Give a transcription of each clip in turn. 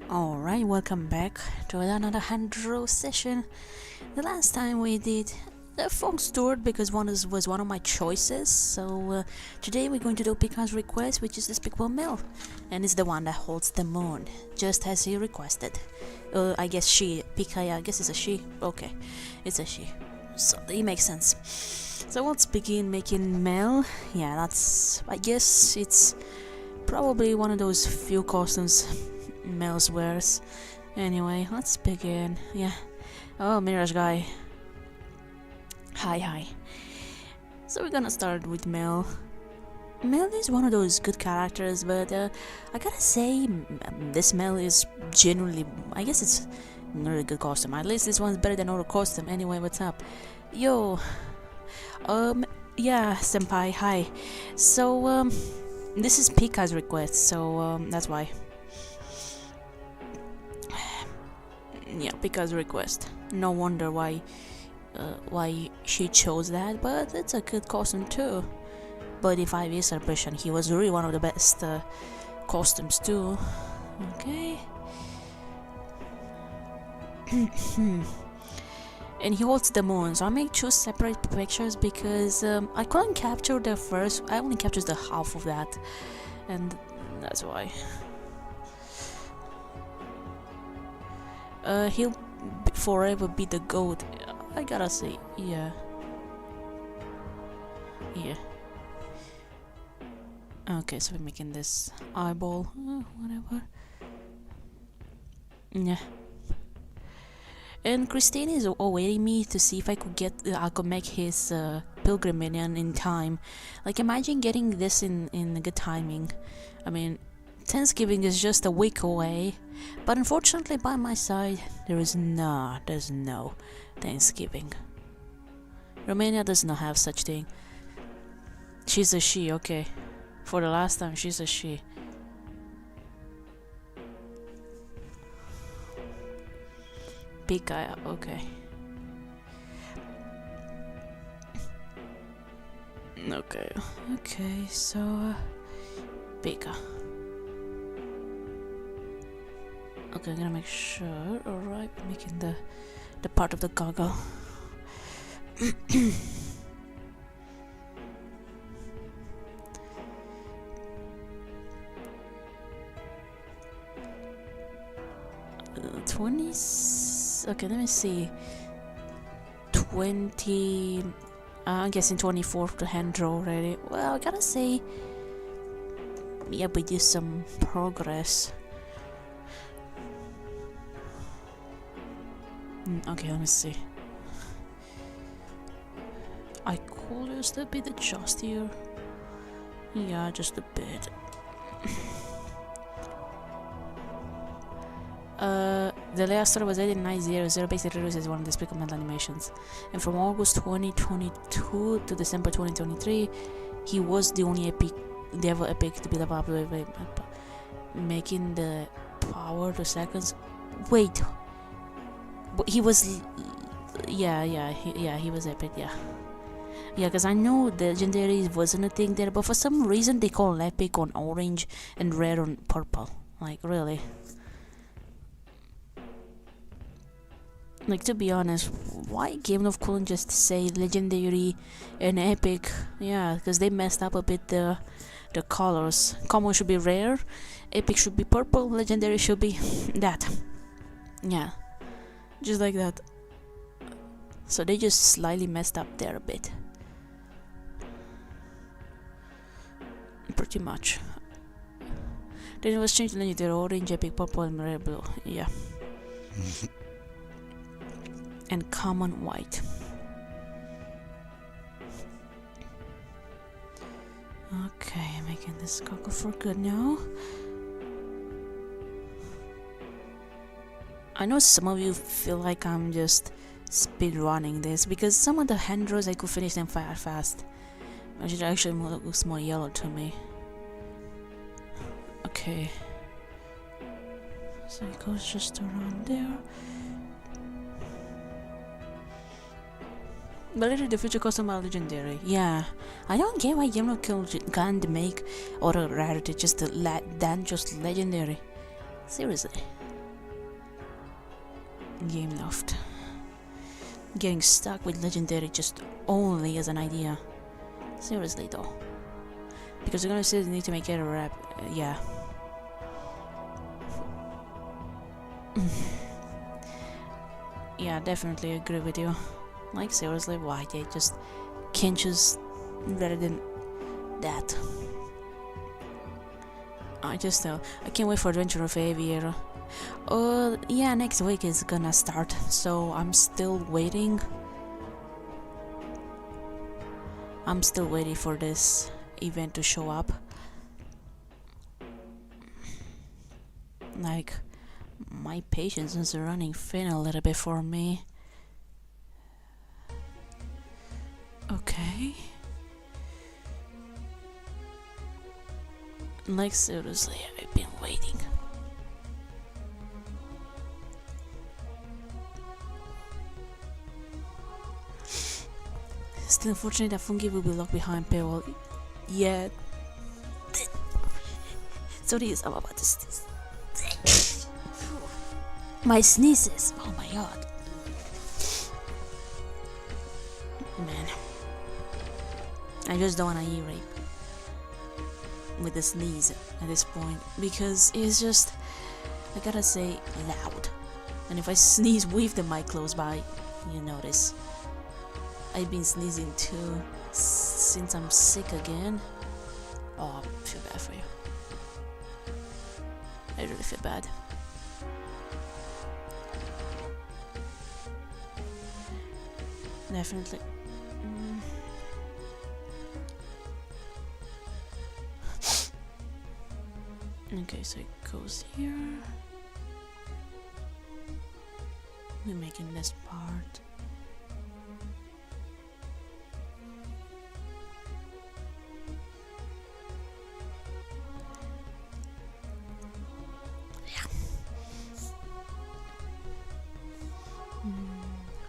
Alright, welcome back to another hand draw session. The last time we did the Fox Tour because was one of my choices, so today we're going to do Pika's request, which is Despicable Mel, and it's the one that holds the moon, just as he requested. I guess she, Pika, yeah, I guess it's a she. Okay, it's a she, so it makes sense. So let's begin making Mel. Yeah, I guess it's probably one of those few costumes Mel's wears. Anyway, let's begin. Yeah. Oh, Mirage guy. Hi. So we're gonna start with Mel. Mel is one of those good characters, but I gotta say, this Mel is genuinely, I guess it's not a good costume. At least this one's better than other costume. Anyway, what's up? Yo. Yeah, senpai, hi. So, this is Pika's request, so, that's why. Yeah, Pika's request. No wonder why she chose that, but it's a good costume too. But if I is celebration, he was really one of the best costumes too. Okay. And he holds the moon, so I make two separate pictures because I couldn't capture the first. I only captured the half of that, and that's why. He'll forever be the goat. I gotta say, yeah. Okay, so we're making this eyeball, whatever. Yeah. And Christine is awaiting me to see if I could make his pilgrim minion in time. Like, imagine getting this in good timing. I mean, Thanksgiving is just a week away, but unfortunately by my side there's no Thanksgiving. Romania does not have such thing. She's a she, okay. For the last time, she's a she. Pika, okay. Okay, so Pika. Okay, I'm gonna make sure. Alright, we're making the part of the goggle. Okay, let me see. 20. I'm guessing 24 to hand draw already. Well, I gotta say, yeah, we did some progress. Okay, let me see. I could just a bit adjust here. Yeah, just a bit. The last story was 8900, basically releases one of the Despicable Mel animations. And from August 2022 to December 2023, he was the only ever epic to be the popular, making the power to seconds. Wait. He was, he was epic, yeah, because I know the legendary wasn't a thing there, but for some reason they call epic on orange and rare on purple. Like, really? Like, to be honest, why Game of couldn't just say legendary and epic? Yeah, because they messed up a bit the colors. Common should be rare, epic should be purple, legendary should be that. Yeah. Just like that. So they just slightly messed up there a bit. Pretty much. Then it was changed to legendary orange, epic, purple, and rare blue. Yeah. And common white. Okay, making this goggle for good now. I know some of you feel like I'm just speed running this because some of the hand draws I could finish them fast. But it actually looks more yellow to me. Okay. So it goes just around there. But later the future costume are legendary. Yeah. I don't get why Game can't make other rarity just legendary. Seriously. Game Loft. Getting stuck with Legendary just only as an idea. Seriously though. Because you're gonna say you need to make it a rep. Yeah. Yeah, definitely agree with you. Like, seriously, why they just can't choose rather than that? I can't wait for Adventure of Aviator. Yeah, next week is gonna start, so I'm still waiting. I'm still waiting for this event to show up. Like, my patience is running thin a little bit for me. Okay. Like, seriously, I've been waiting. Still unfortunate that Fungi will be locked behind paywall. Yeah. Sorry, I'm about to sneeze. My sneezes. Oh my god. Man. I just don't wanna eat rape with the sneeze at this point, because it's just, I gotta say, loud. And if I sneeze with the mic close by, you notice. I've been sneezing too since I'm sick again. Oh, I feel bad for you. I really feel bad. Definitely. Okay, so it goes here. We're making this part.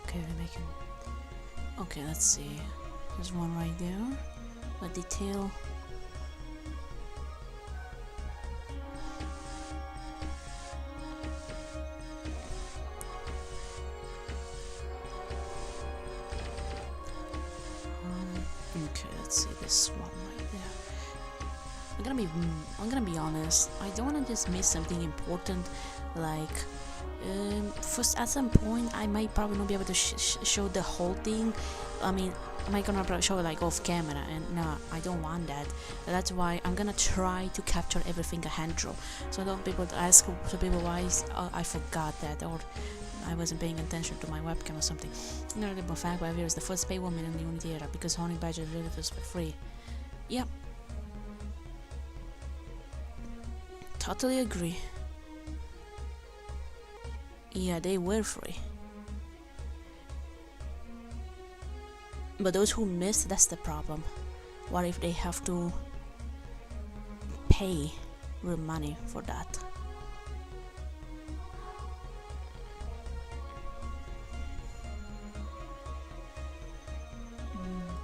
Okay, we're making. Okay, let's see. There's one right there. A detail. Okay, let's see this one right there. I'm gonna be honest. I don't wanna just miss something important, like. First, at some point, I might probably not be able to show the whole thing. I mean, am I gonna show it like off camera? And no, I don't want that. That's why I'm gonna try to capture everything a hand draw. So I don't people ask people why I forgot that, or I wasn't paying attention to my webcam or something. No, the fact why is the first pay woman in the Unity era because Honey Badger really was for free. Yep. Totally agree. Yeah, they were free. But those who missed, that's the problem. What if they have to pay real money for that?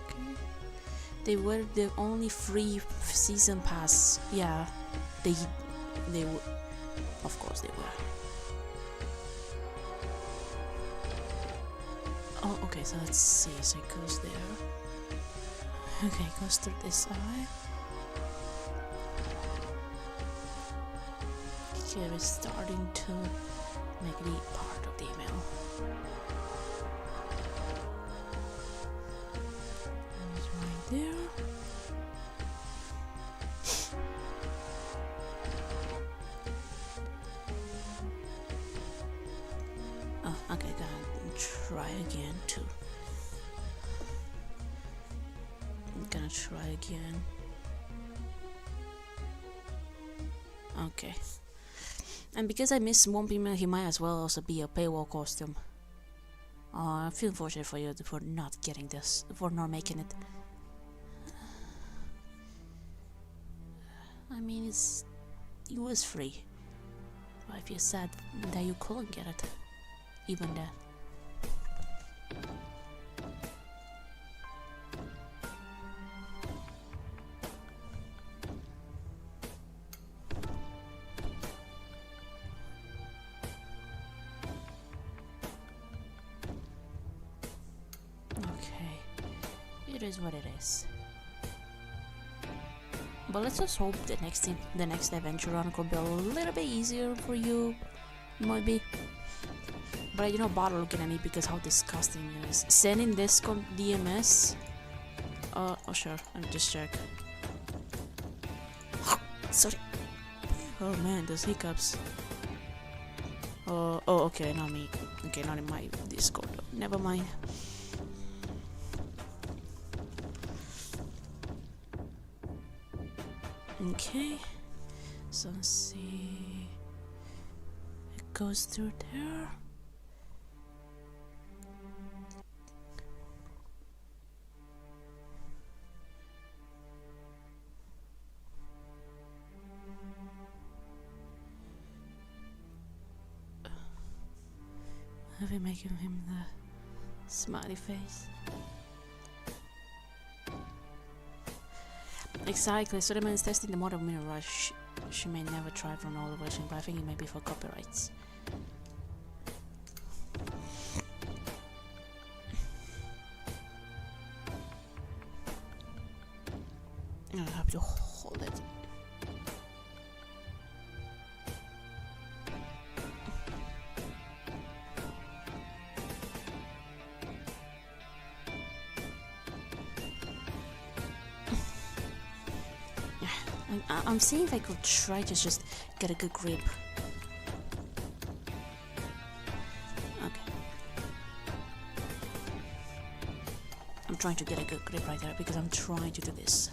Okay. They were the only free season pass. Yeah, they were. Of course they were. Oh, okay, so let's see. So it goes there. Okay, it goes through this eye. Okay, we're starting to make the part of the email. It's right there. Oh, okay, gonna try again too. I'm gonna try again. Okay. And because I missed one email, he might as well also be a paywall costume. I feel fortunate for you for not getting this, for not making it. I mean, it was free. But I feel sad that you couldn't get it, even that. is what it is. But let's just hope the next adventure run could be a little bit easier for you, maybe. But you know, bother looking at me because how disgusting it is. Sending this DMS. Oh sure, let me just check. Sorry. Oh man, those hiccups. Oh, okay, not me. Okay, not in my Discord. Never mind. Okay, so let's see. It goes through there. Have we making him the smiley face? Exactly, so the man is testing the mod of Mirror Rush. She may never try for an older version, but I think it may be for copyrights. I have to hold it. I'm seeing if I could try to just get a good grip. Okay. I'm trying to get a good grip right there because I'm trying to do this.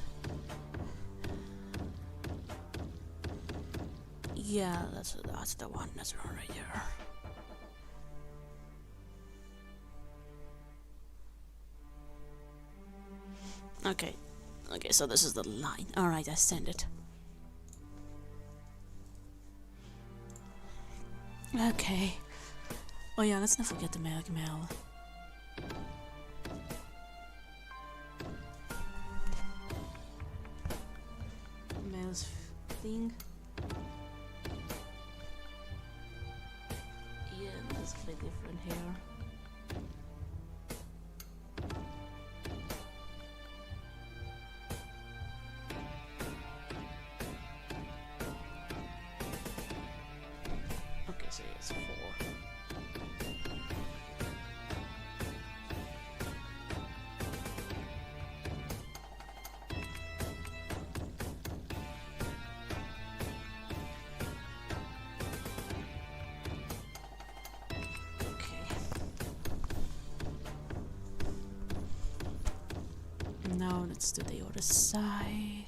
Yeah, that's the one. That's the one right there. Okay. Okay, so this is the line. Alright, I send it. Okay. Oh yeah, let's not forget the Mel. Mel's thing. Yeah, that's a bit different here. So yes, 4. Okay. Now let's do the other side.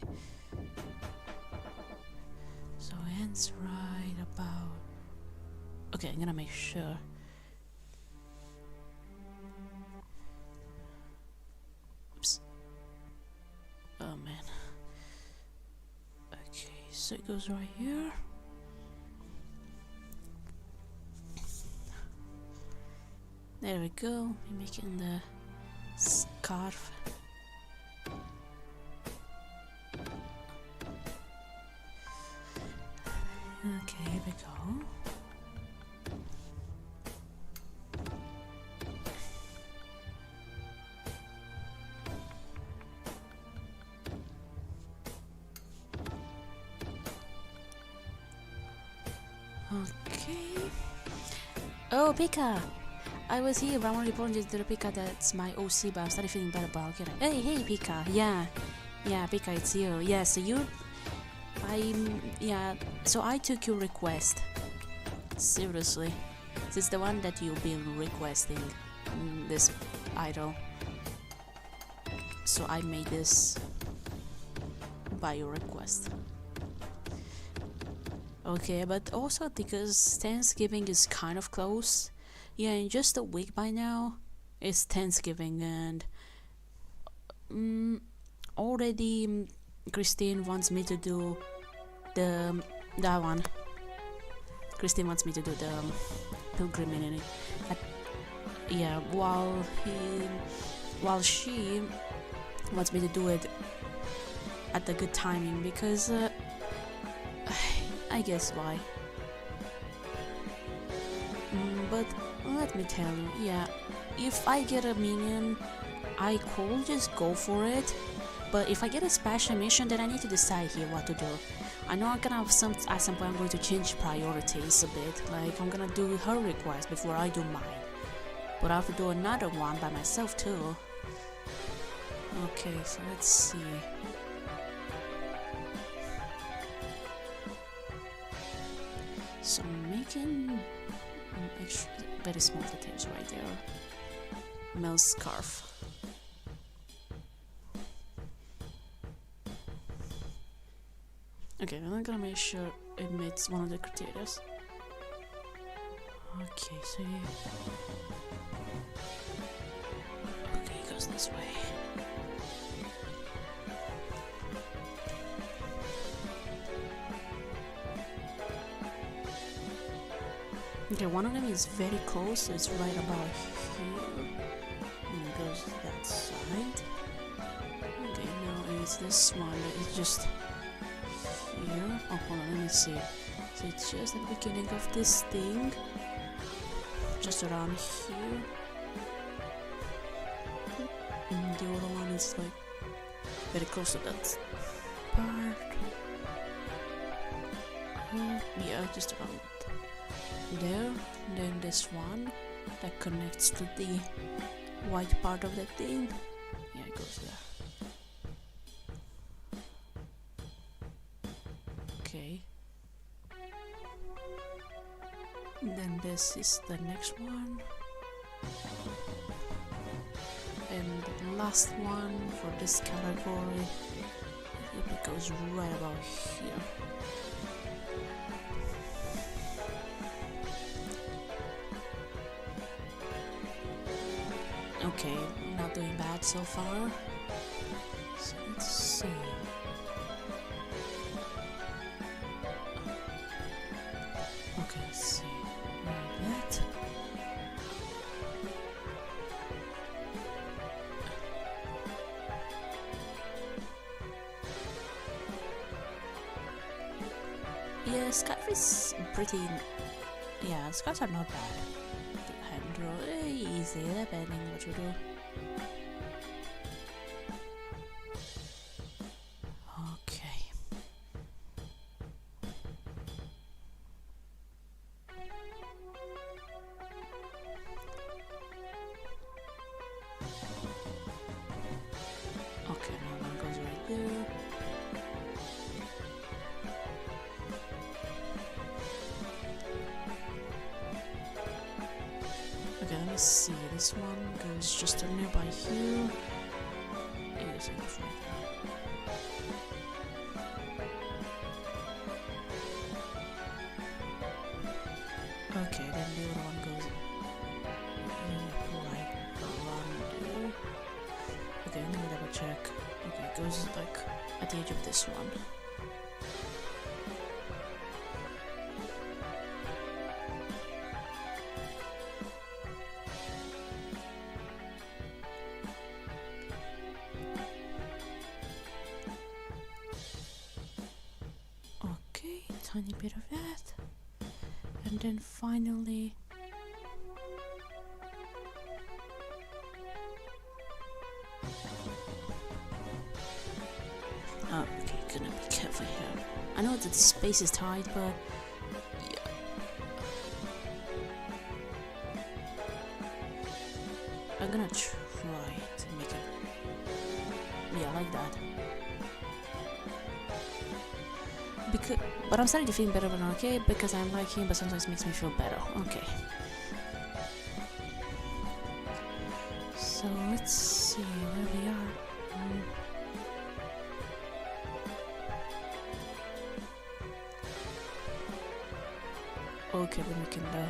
So ends right about. Okay, I'm gonna make sure. Oops. Oh man. Okay, so it goes right here. There we go. We're making the scarf. Okay, here we go. Okay. Oh, Pika! I was here, but I want to report to the Pika that's my OC, but I'm starting feeling better, but I'll get it. Hey, Pika! Yeah, Pika, it's you. Yeah, so so I took your request. Seriously. This is the one that you've been requesting, this idol. So I made this by your request. Okay, but also because Thanksgiving is kind of close. Yeah, in just a week by now, it's Thanksgiving, and already Christine wants me to do that one. Christine wants me to do the pilgrimage. Yeah, while she wants me to do it at the good timing, because I guess why. But let me tell you, yeah, if I get a minion I could just go for it, but if I get a special mission, then I need to decide here what to do. I know I'm gonna have at some point I'm going to change priorities a bit, like I'm gonna do her request before I do mine. But I have to do another one by myself too. Okay, so let's see. So I'm making very small details right there. Mel's scarf. Okay, I'm gonna make sure it meets one of the criteria. Okay, so okay, it goes this way. Okay, one of them is very close, so it's right about here. And it goes that side. Okay, now it's this one that is just here. Oh, hold on, let me see. So it's just at the beginning of this thing. Just around here. And the other one is like very close to that part. Yeah, just around there. And then this one that connects to the white part of the thing. Yeah, it goes there. Okay. And then this is the next one. And the last one for this category, it goes right about here. Okay, not doing bad so far. So let's see. Okay, let's see. Like that. Yeah, scarf is pretty. Yeah, scarves are not bad. The hand draw easy, depending on what you do. Okay. Okay, now one goes right there. Okay, let me see. This one goes just nearby here. Yes, it goes right there. Okay, then the other one goes right around there. Okay, let me double check. Okay, it goes like at the edge of this one. Okay, tiny bit of that. And then finally oh, okay, gonna be careful here. I know that the space is tight, but yeah. I'm gonna try to make it, yeah, like that. Because, but I'm starting to feel better when okay, because I'm like him, but sometimes it makes me feel better. Okay. So let's see where we are. Okay, we're making the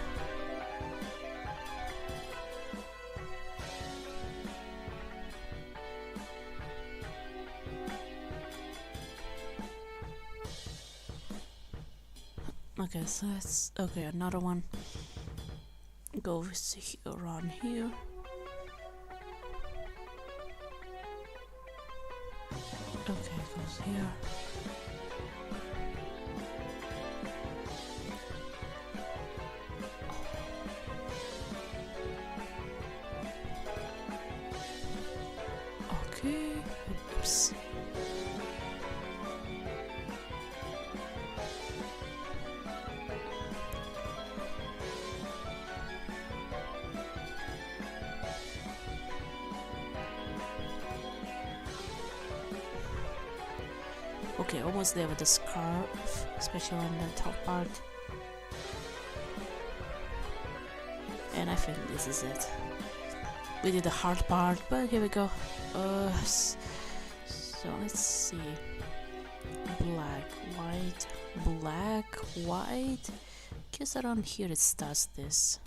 okay, so that's okay, another one goes around here. Okay, it goes here. Okay, almost there with the scarf, especially on the top part. And I think this is it. We did the hard part, but here we go. So let's see. Black, white. Guess around here it starts this.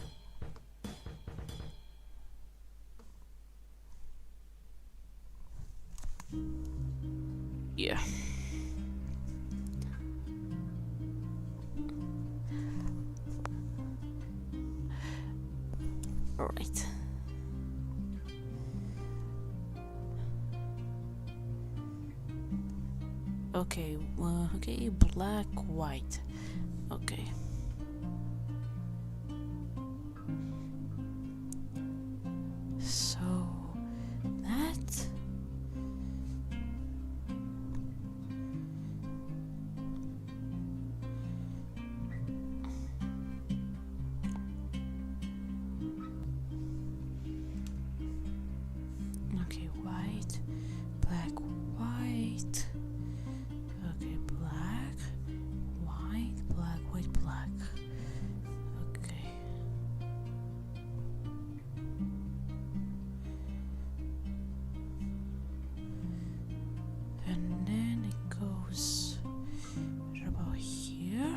Yeah. All right. Okay, okay, black, white. Okay. So that. Okay, white, black, white. Okay, black, white, black. Okay. And then it goes right about here.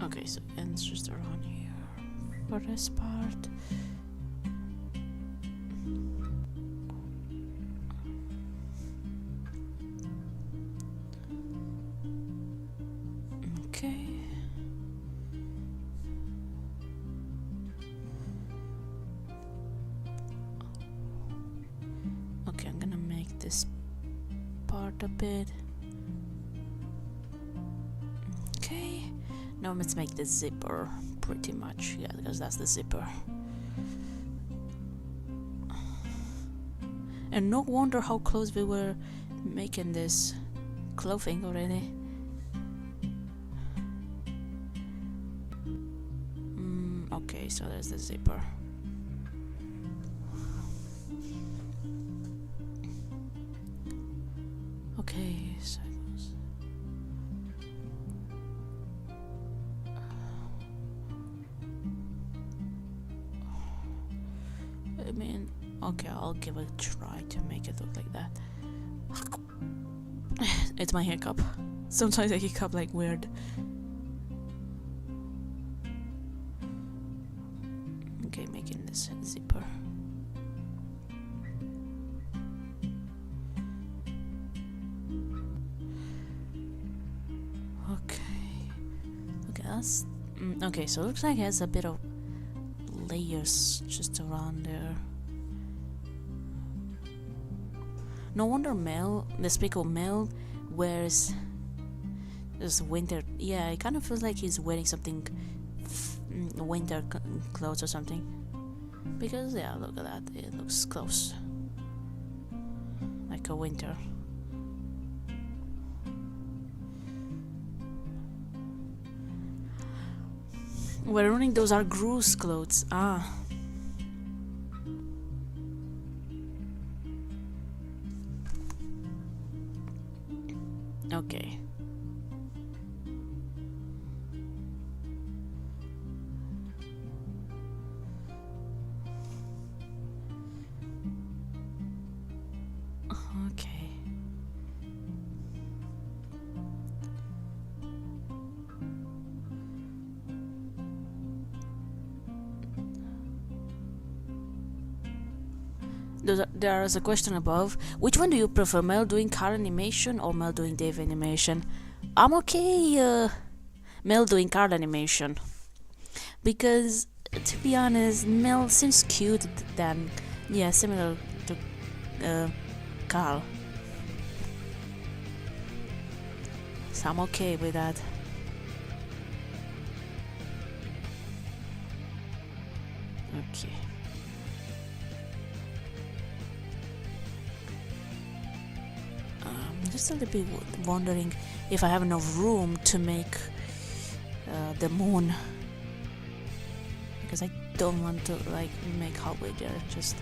Okay, so it ends just around here for this part. Okay. Okay, I'm gonna make this part a bit. Okay. Now let's make the zipper pretty much. Yeah, because that's the zipper. And no wonder how close we were making this clothing already. Okay, so there's the zipper. Okay, so it goes. I mean, okay, I'll give it a try to make it look like that. It's my hiccup. Sometimes I hiccup like weird. Okay, making this zipper. Okay, that's okay. So it looks like it has a bit of layers just around there. No wonder Mel, Despicable Mel, wears this winter. Yeah, it kind of feels like he's wearing something winter clothes or something. Because yeah, look at that. It looks close, like a winter. We're running. Those are Gru's clothes. Ah. Okay. Okay. There is a question above. Which one do you prefer, Mel doing car animation or Mel doing Dave animation? I'm okay, Mel doing car animation. Because, to be honest, Mel seems cute than, yeah, similar to Carl. So I'm okay with that. Okay. Just a little bit wondering if I have enough room to make the moon, because I don't want to like make halfway there. Just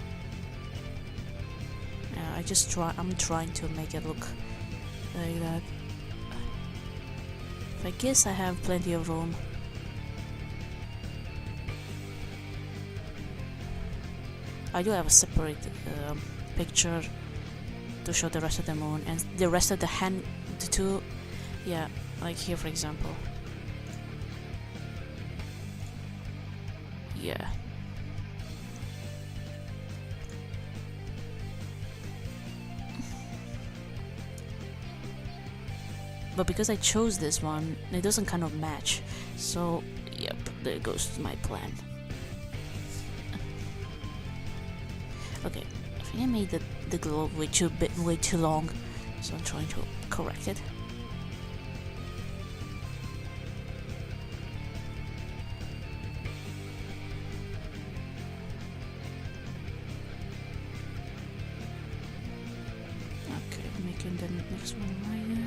I'm trying to make it look like that. I guess I have plenty of room. I do have a separate picture to show the rest of the moon and the rest of the hand too. Yeah, like here for example. Yeah. But because I chose this one, it doesn't kind of match. So, yep, there goes my plan. Okay, I think I made the globe way too long, so I'm trying to correct it. Okay, making the next one right now.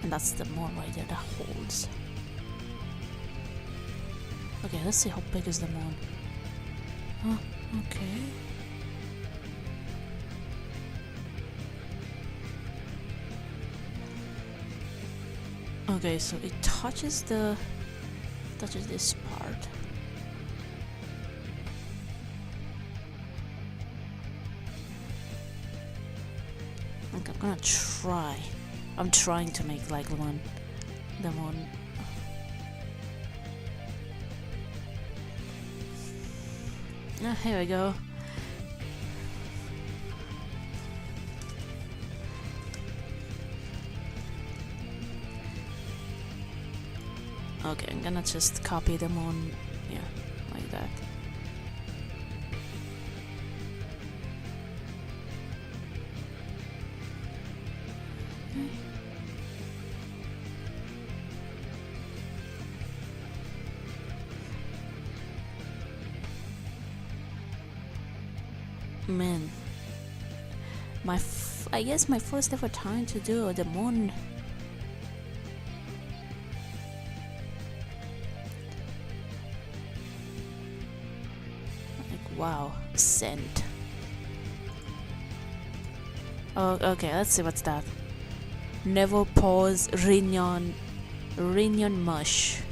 And that's the moon right there that holds. Okay, let's see how big is the moon. Oh, okay. Okay, so it touches this part. Okay, I'm gonna try. I'm trying to make like the moon. Ah, here we go. Okay, I'm gonna just copy the moon, yeah, like that. Man, I guess my first ever time to do the moon. Like wow, scent. Oh, okay, let's see what's that. Never pause, Minion mush.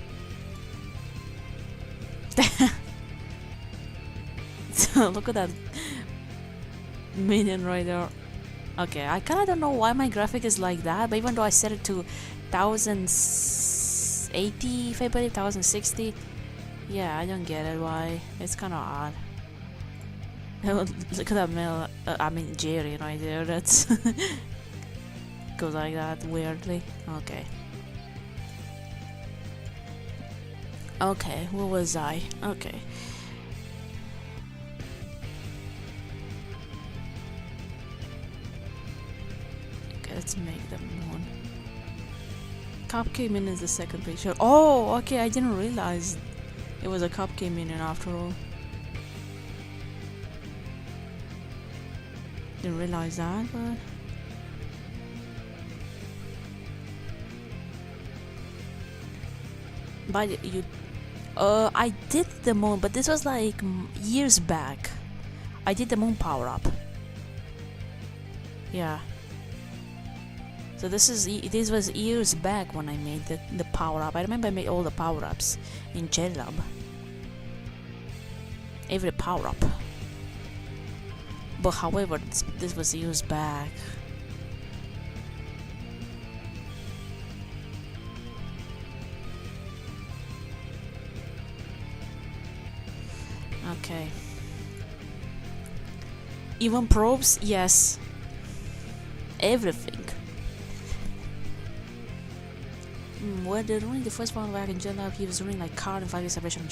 So look at that Minion right there. Okay, I kinda don't know why my graphic is like that, but even though I set it to 1080, if I believe 1060, yeah, I don't get it why. It's kinda odd. Look at that Mel, I mean Jerry right there, that's goes like that weirdly. Okay. Okay, where was I? Okay. Let's make them one. Cupcake Minion is the second picture. Oh, okay, I didn't realize it was a Cupcake Minion after all. Didn't realize that, but you, I did the moon, but this was like years back. I did the moon power up. Yeah. So this was years back when I made the power up. I remember I made all the power ups in JLab. Every power up. But however, this was years back. Okay. Even probes, yes. Everything. Well, during the first one back in July, he was doing like Carl in 5 Celebration,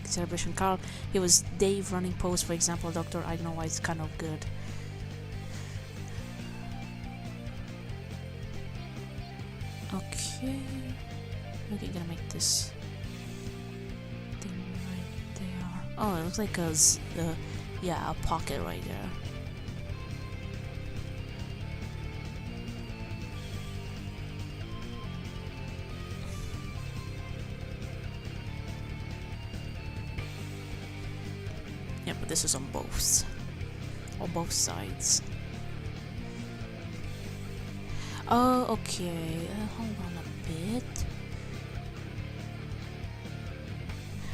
Celebration Carl. He was Dave running pose, for example. Doctor, I don't know why it's kind of good. Okay. Okay, gonna make this thing right there. Oh, it looks like yeah, a pocket right there. Yeah, but this is on both sides. Oh, okay. Hold on a bit.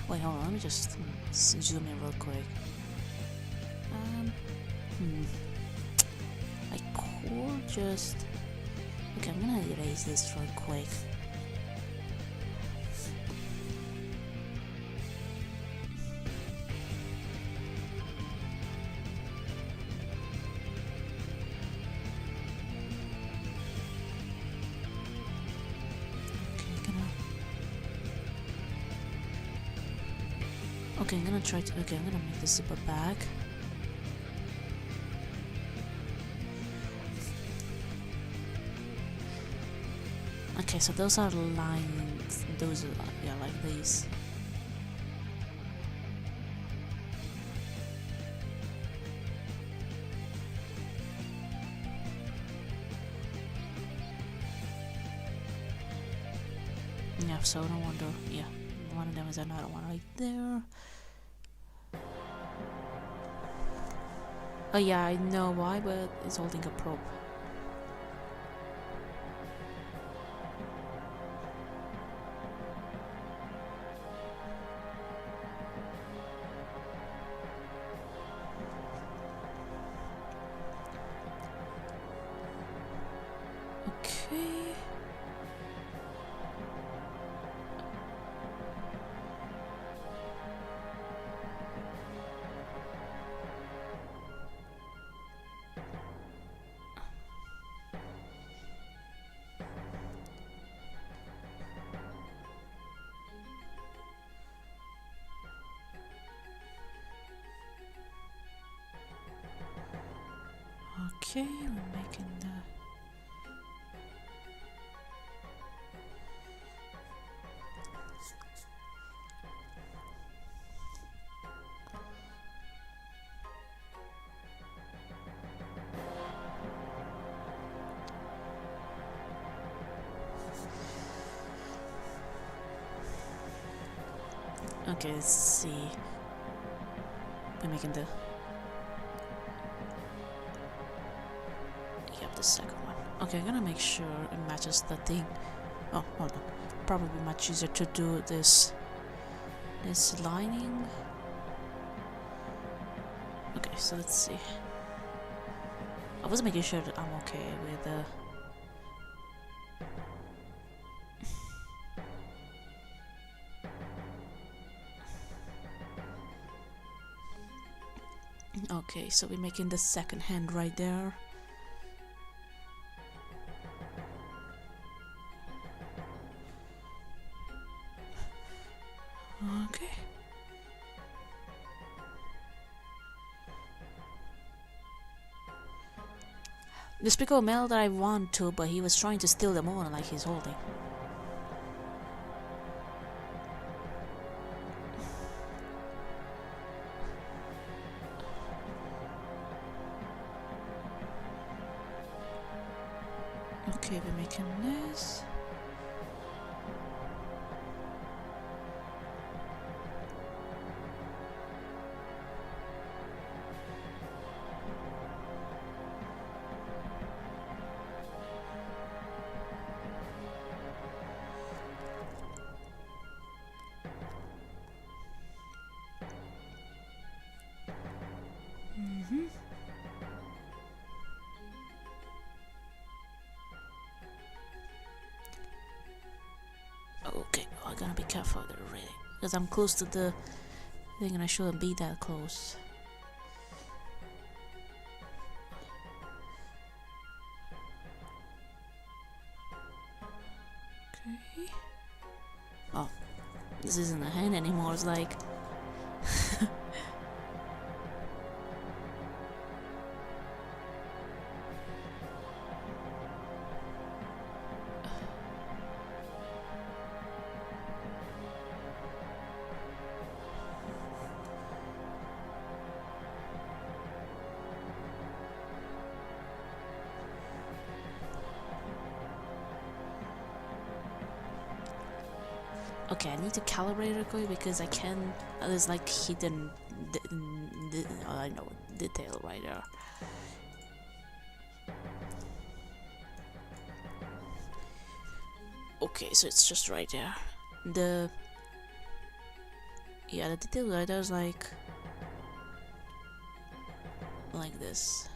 Wait, hold on. Let me just zoom in real quick. I could just. Okay, I'm gonna erase this real quick. Okay, I'm gonna try to. Okay, I'm gonna make the zipper back. Okay, so those are lines. Those are, yeah, like these. Yeah, so no wonder. Yeah, one of them is another one right there. Oh yeah, I know why, but it's holding a probe. Okay. Okay, we're making the. Okay, let's see. We're making the. Yep, the second one. Okay, I'm gonna make sure it matches the thing. Oh, hold on. Probably much easier to do this lining. Okay, so let's see. I was making sure that I'm okay with the. Okay, so we're making the second hand right there. Okay. Despicable Mel that I want to, but he was trying to steal the moon like he's holding. Okay, we're making this. Okay, I gotta be careful there, really, because I'm close to the thing and I shouldn't be that close. Okay. Oh, this isn't a hand anymore, it's like... Okay, I need to calibrate it quick because I can. There's like hidden, I know, detail right there. Okay, so it's just right there. The detail right there is like this.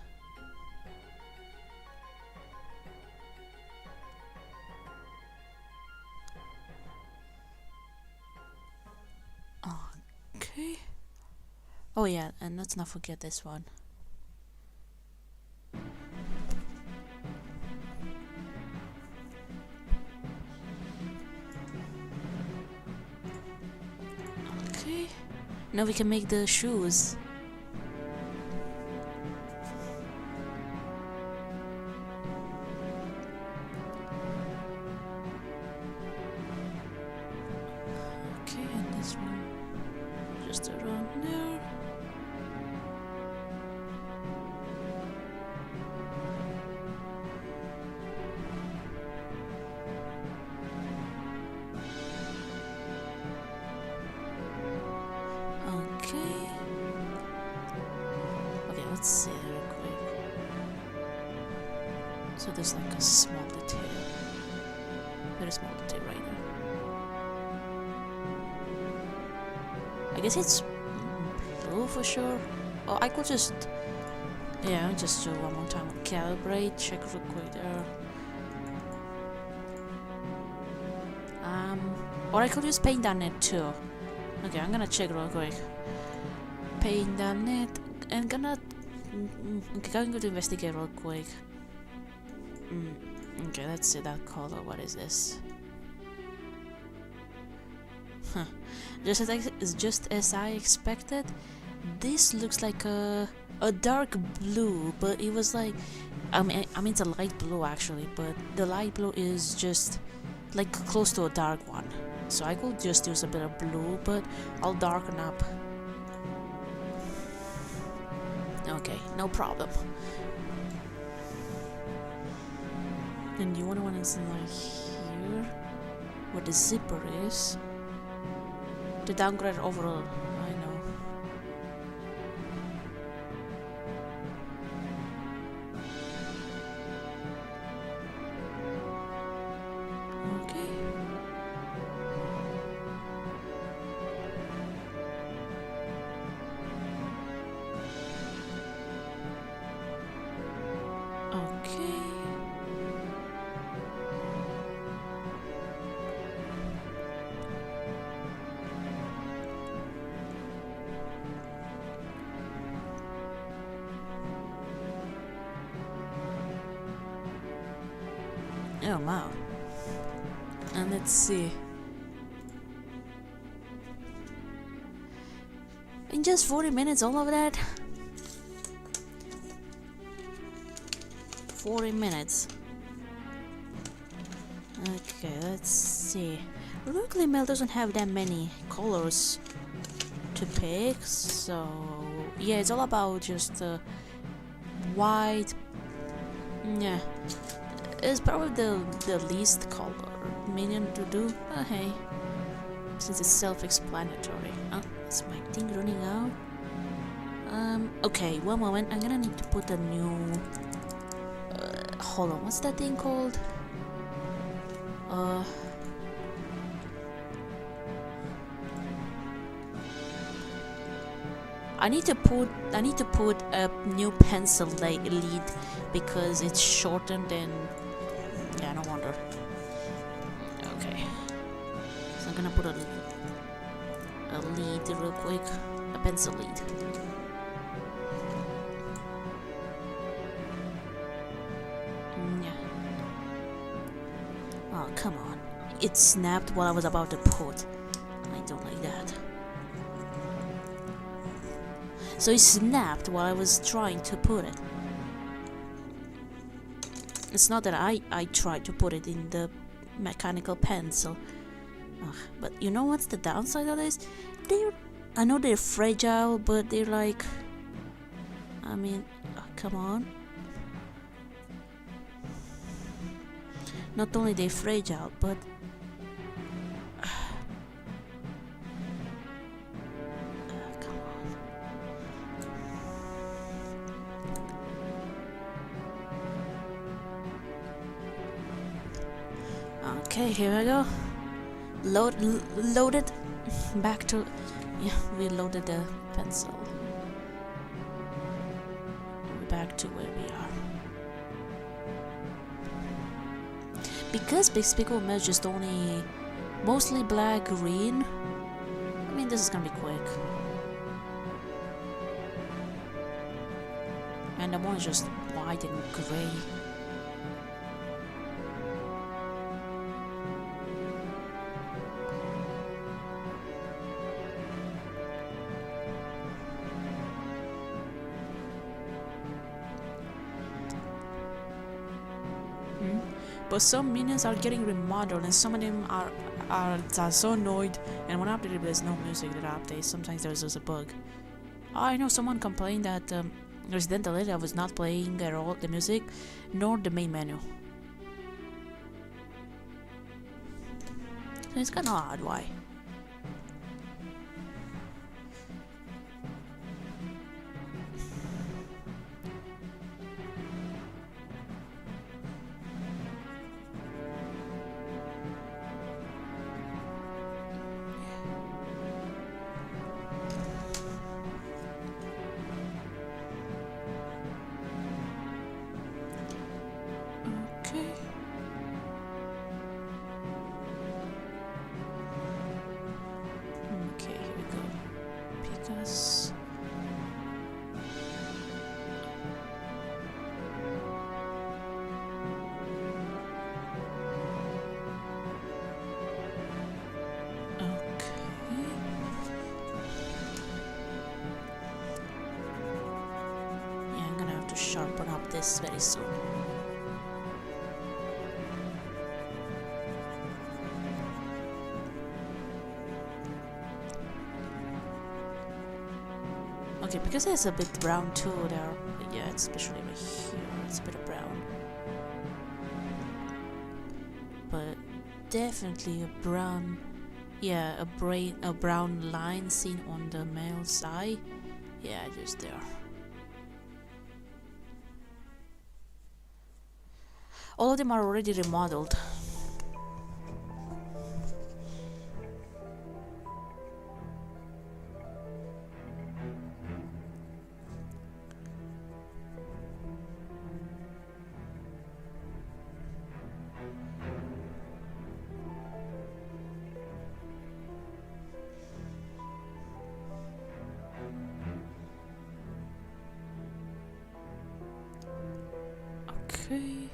Okay. Oh yeah, and let's not forget this one. Okay. Now we can make the shoes. Okay, and this one just around there. Okay, let's see real quick. So there's like a small detail. Very small detail right now. I guess it's blue for sure. Oh, I could just... Yeah, just do one more time. Calibrate, check real quick there. Or I could use paint on it too. Okay, I'm gonna check real quick. Paint on it, and gonna... Okay, I'm going to investigate real quick. Okay, let's see that color. What is this? Huh. Just as I expected, this looks like a dark blue, but it was like... I mean it's a light blue actually, but the light blue is just like close to a dark one. So I could just use a bit of blue, but I'll darken up. Okay, no problem. And you want one is like here, where the zipper is. To downgrade overall, I know. Okay. Okay. Oh wow. And let's see. In just 40 minutes, all of that? 40 minutes. Okay, let's see. Luckily, Mel doesn't have that many colors to pick, so yeah, it's all about just white. Yeah, it's probably the least color Minion to do. Hey, since it's self-explanatory. Oh, is my thing running out? Okay, one moment. I'm gonna need to put a new. Hold on, what's that thing called? I need to put a new pencil lead because it's shortened and yeah, no wonder. Okay, so I'm gonna put a lead real quick, a pencil lead. Yeah. Oh, come on. it snapped while I was about to put. I don't like that. So it snapped while I was trying to put it. It's not that I tried to put it in the mechanical pencil. Ugh, but you know what's the downside of this? I know they're fragile, but they're like... I mean, come on. Not only they're fragile, but... come on. Okay, here we go. Loaded. Back to... Yeah, we loaded the pencil. Back to where we are. Because Despicable Mel is just only mostly black, green. I mean, this is gonna be quick. And the one is just white and gray. But some minions are getting remodeled, and some of them are so annoyed. And when updated, there's no music that updates. Sometimes there's just a bug. I know someone complained that Resident Evil was not playing at all the music, nor the main menu. So it's kind of odd. Why? Sharpen up this very soon. Okay, because it's a bit brown too there. Yeah, especially right here, it's a bit of brown. But definitely a brown, yeah, a brown line seen on the male's eye. Yeah, just there. All of them are already remodeled. Okay.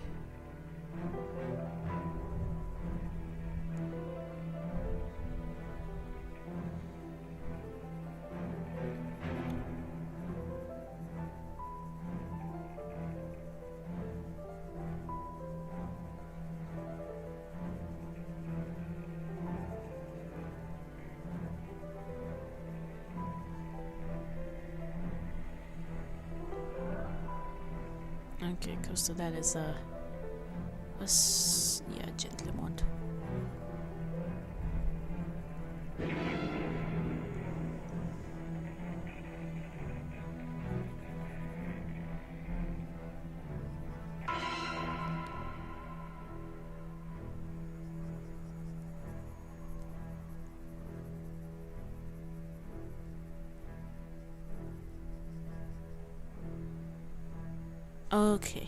Okay, close to that is a yeah, gently one. Okay.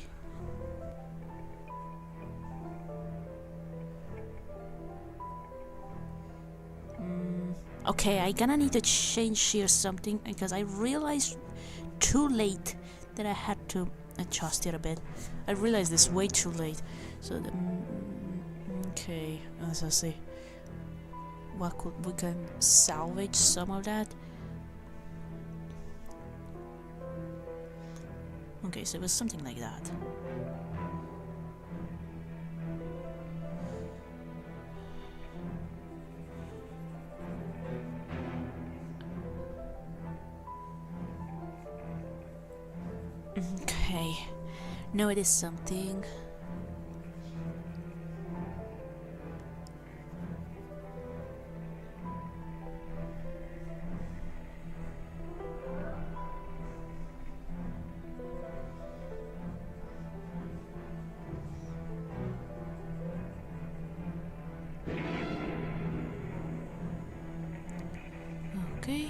Okay, I gonna need to change here something because I realized too late that I had to adjust it a bit. I realized this way too late. So the okay. Okay, let's see. What could we can salvage some of that? Okay, so it was something like that. Okay, no, it is something. Okay.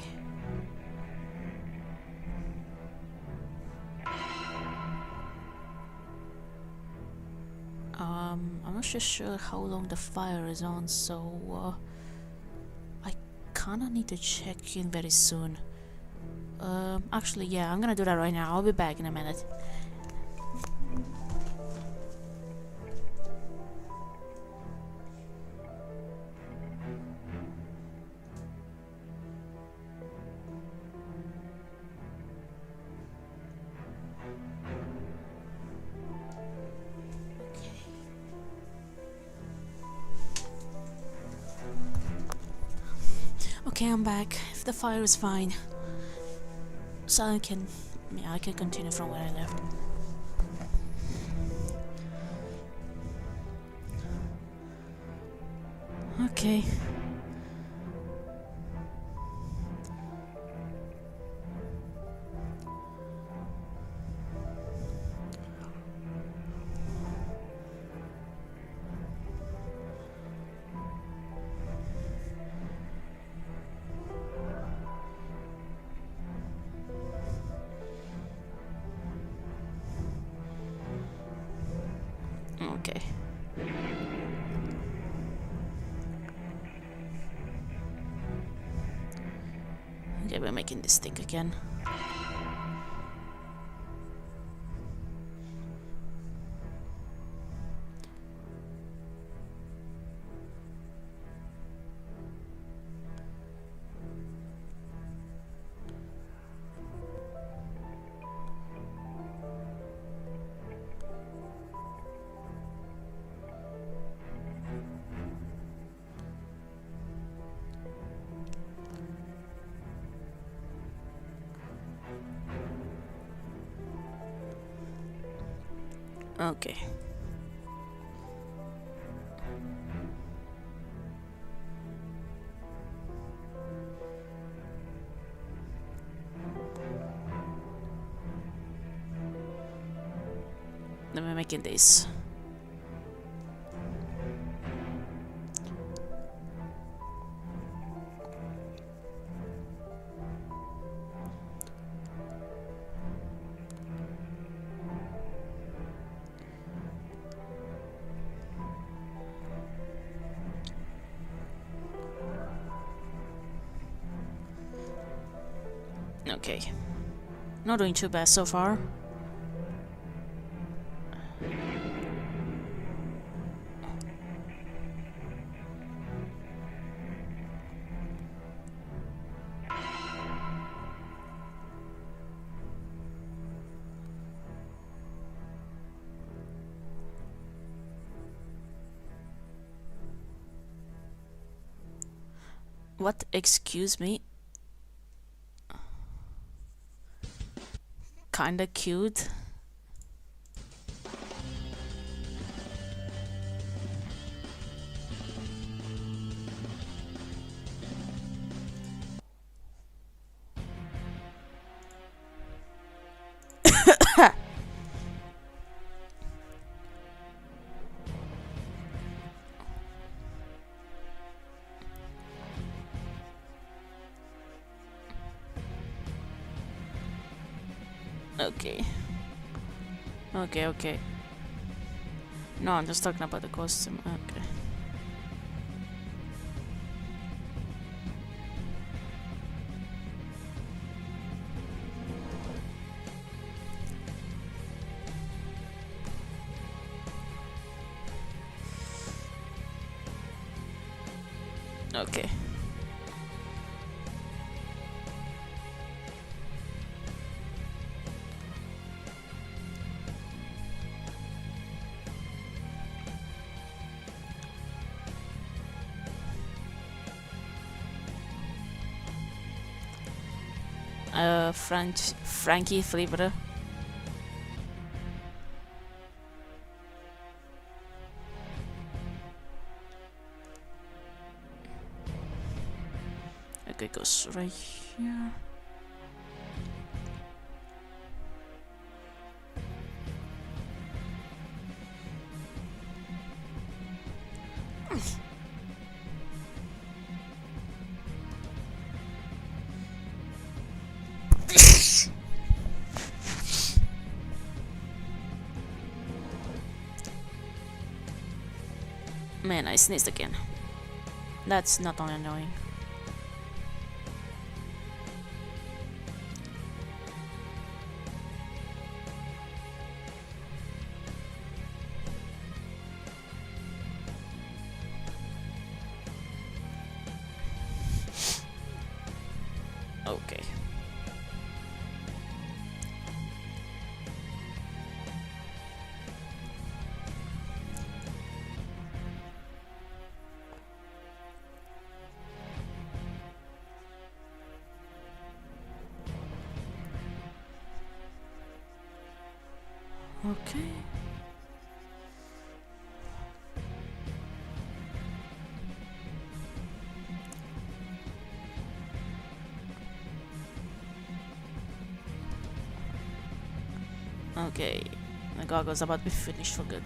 I'm not sure how long the fire is on, so I kinda need to check in very soon. Actually, yeah, I'm gonna do that right now. I'll be back in a minute. Okay, I'm back. If the fire is fine, so I can continue from where I left. Okay. Okay. Okay, we're making this stick again. Okay. Then we're making this. Okay. Not doing too bad so far. What? Excuse me? Kinda cute. Okay. Okay. No, I'm just talking about the costume. Okay. Okay. Frankie flavor. Okay, goes right here. Man, I sneezed again. That's not only annoying. Okay. Okay. Okay. The goggle's about to be finished for good.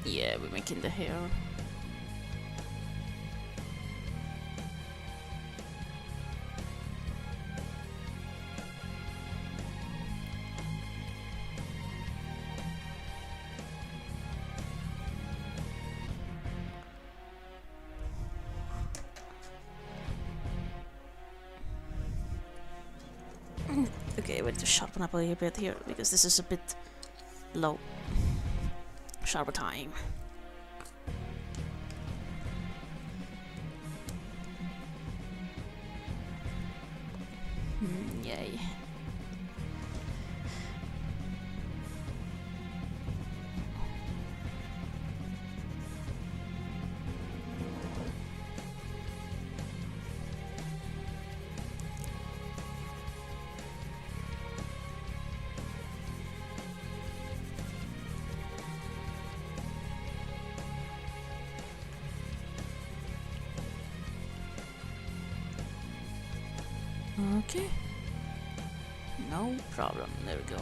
Yeah, we're making the hair. Okay, I want to sharpen up a little bit here because this is a bit low. Sharper time. Yay. Okay. No problem. There we go.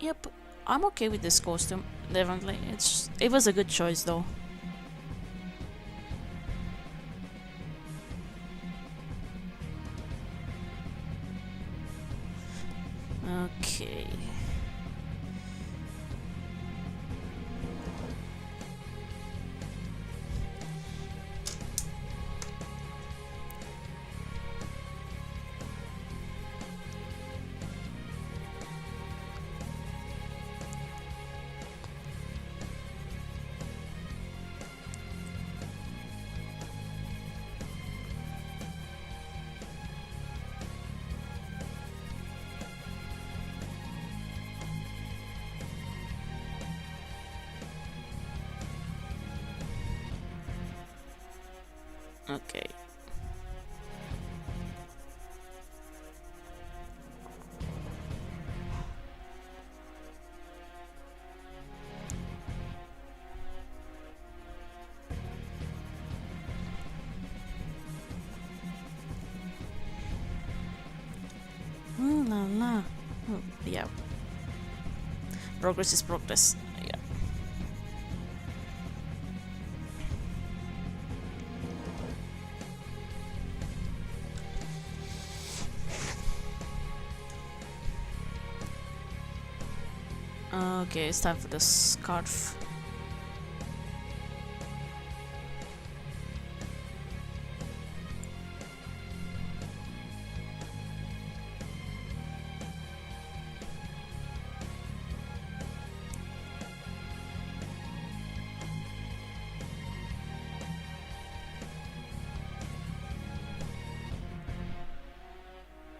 Yep. I'm okay with this costume. Definitely. It was a good choice though. Okay. Okay. la la. Oh, yeah. Progress is progress. Yeah. Okay, it's time for the scarf.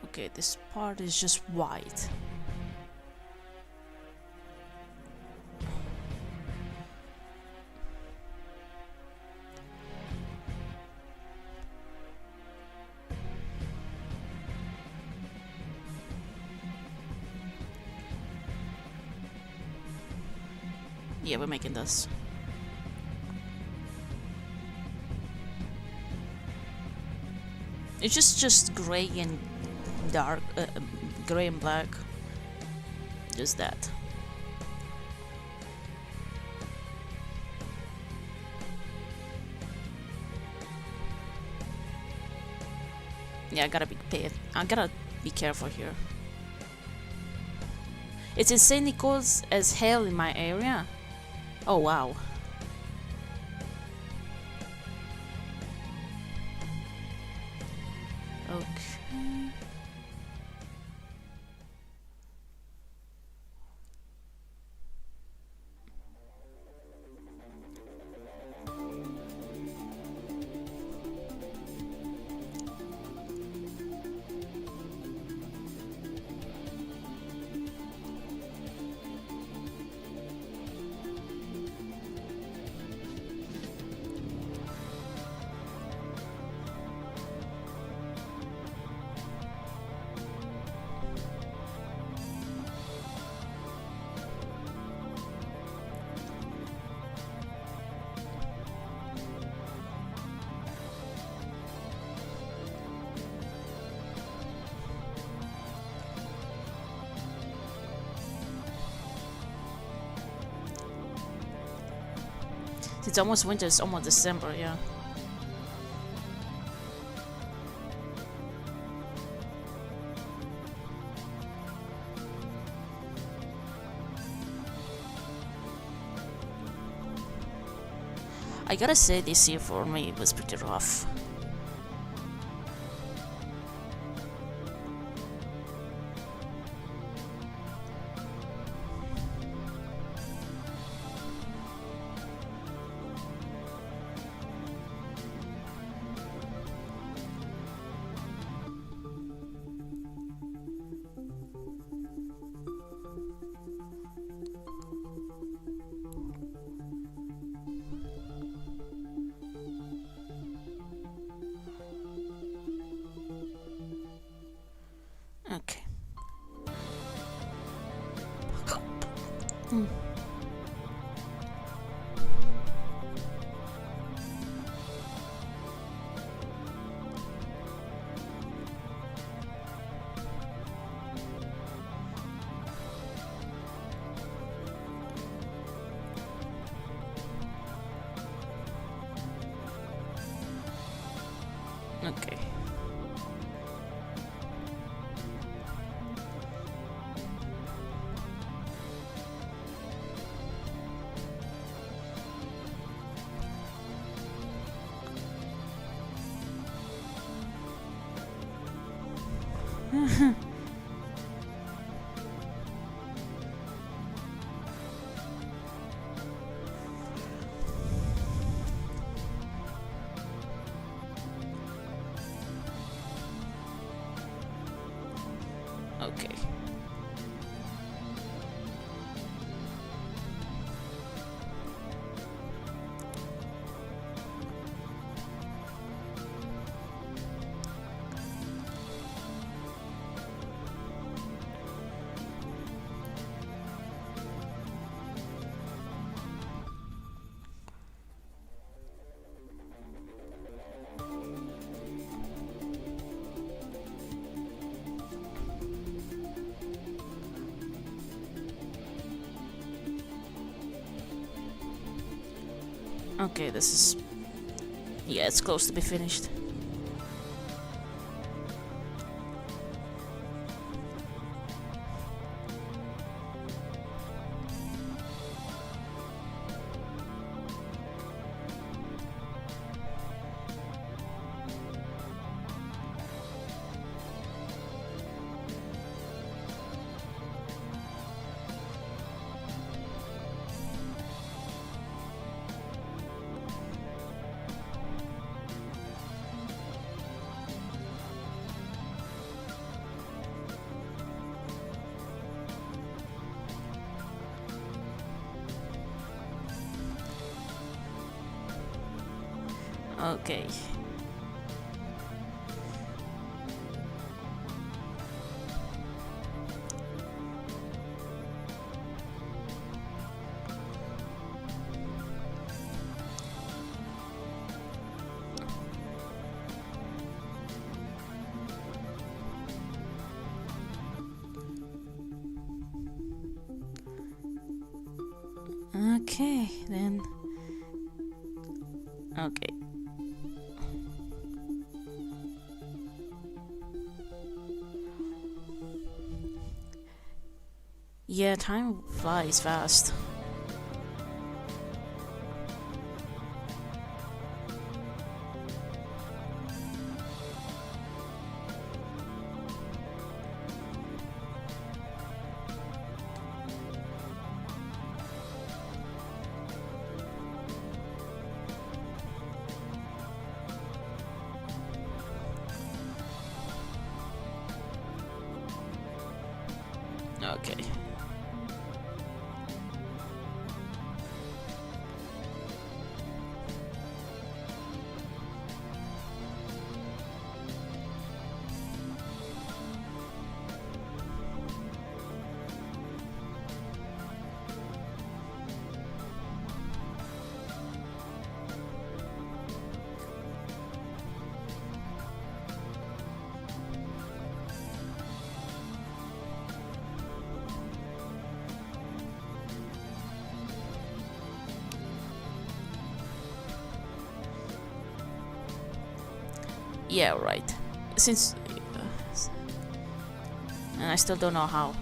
Okay, this part is just white. Yeah, we're making this. It's just gray and dark, gray and black. Just that. Yeah, I gotta be careful here. It's insanely cold as hell in my area. Oh wow. Okay. It's almost winter, it's almost December, yeah. I gotta say, this year for me was pretty rough. Okay. Okay. Okay. Okay, this is... yeah, it's close to be finished. Okay. Okay, then. Okay. Yeah, time flies fast. Okay. Yeah, right. Since... and I still don't know how.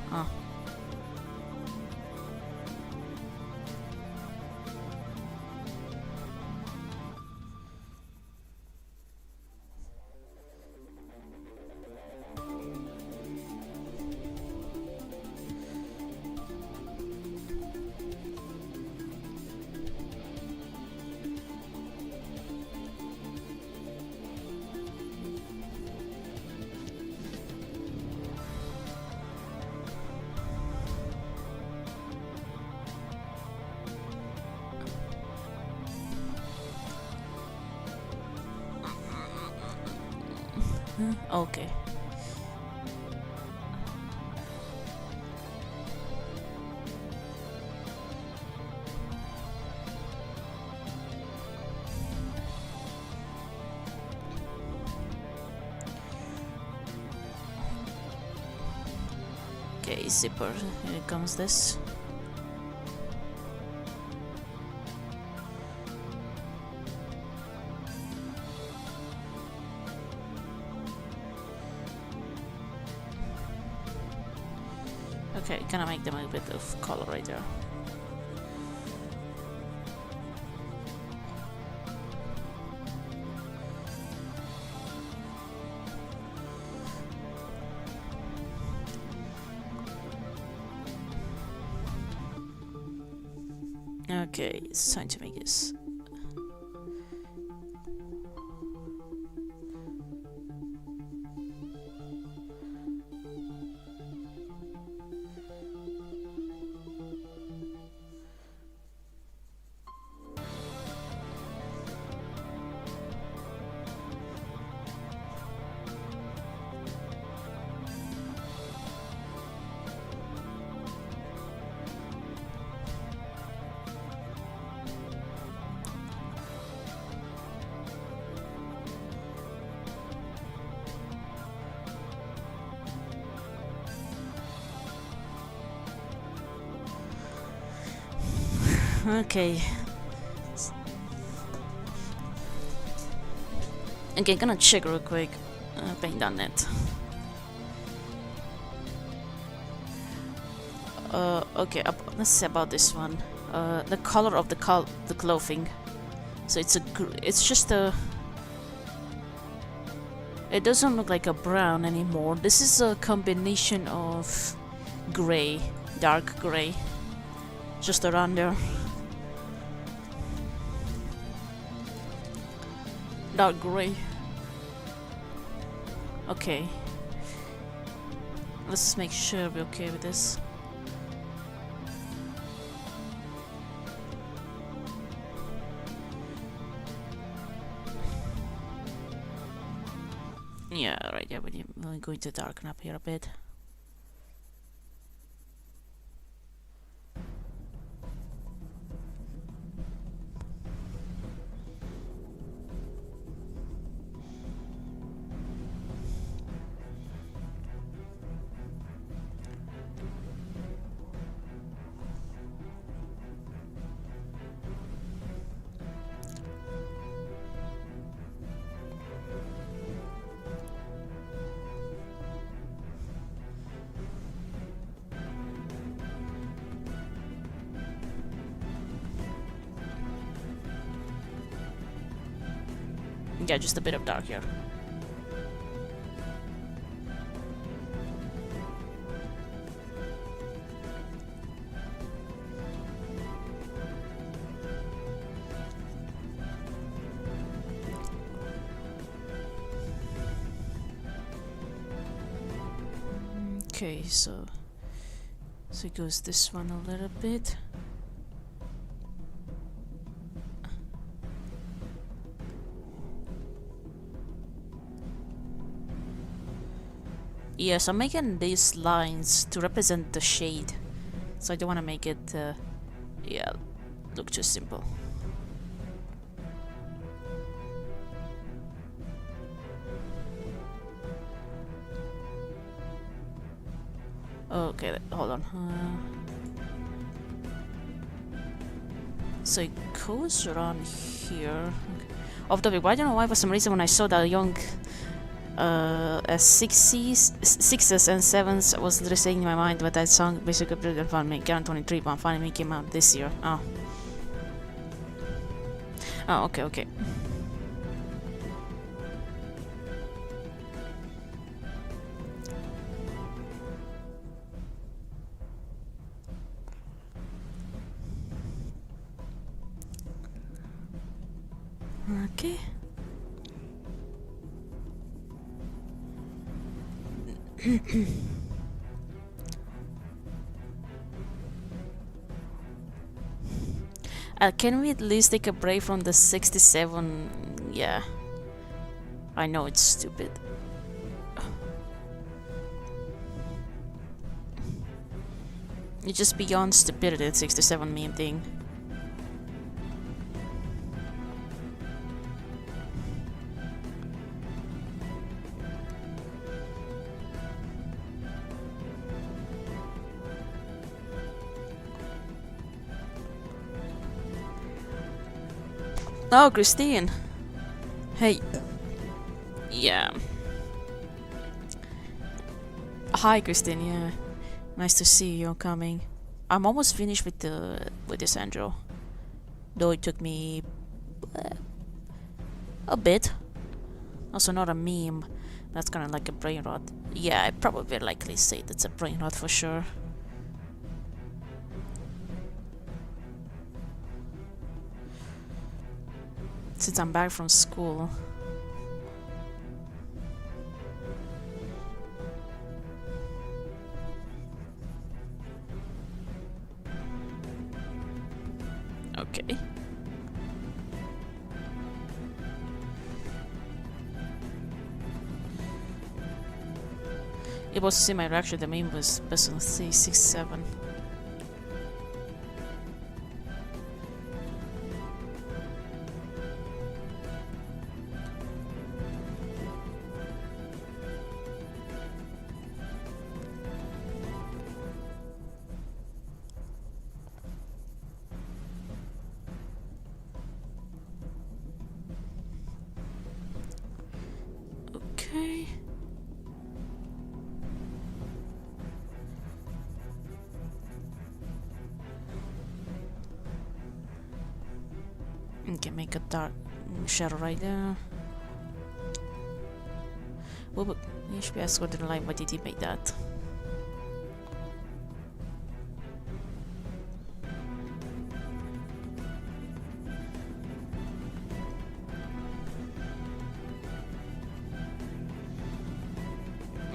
Okay. Okay, zipper. Here comes this. Okay, gonna make them a bit of color right there. Okay, it's time to make this. Okay. Okay, gonna check real quick. Paint.net. Okay, let's see about this one. The color of the clothing. So it's just a. It doesn't look like a brown anymore. This is a combination of gray, dark gray, just around there. Dark gray. Okay. Let's make sure we're okay with this. Yeah, right, yeah, we're going to darken up here a bit. Yeah, just a bit of dark here. Okay, so it goes this one a little bit. Yes, I'm making these lines to represent the shade, so I don't want to make it, yeah, look too simple. Okay, hold on. So it goes around here. Off topic, but I don't know why for some reason when I saw that young sixes and sevens was literally saying in my mind, but that song basically pretty fun. Current 23, but finally came out this year. Oh. Oh, okay, okay. Okay. Can we at least take a break from the 67? Yeah. I know it's stupid. It's just beyond stupidity, the 67 meme thing. Oh, Christine. Hey. Yeah. Hi, Christine. Yeah. Nice to see you coming. I'm almost finished with this Andrew. Though it took me a bit. Also not a meme. That's kind of like a brain rot. Yeah, I probably likely say that's a brain rot for sure. Since I'm back from school. Okay. It was to see my reaction. The meme was person 367. Okay, make a dark shadow right there. Well, you should be asking the line, why did he make that?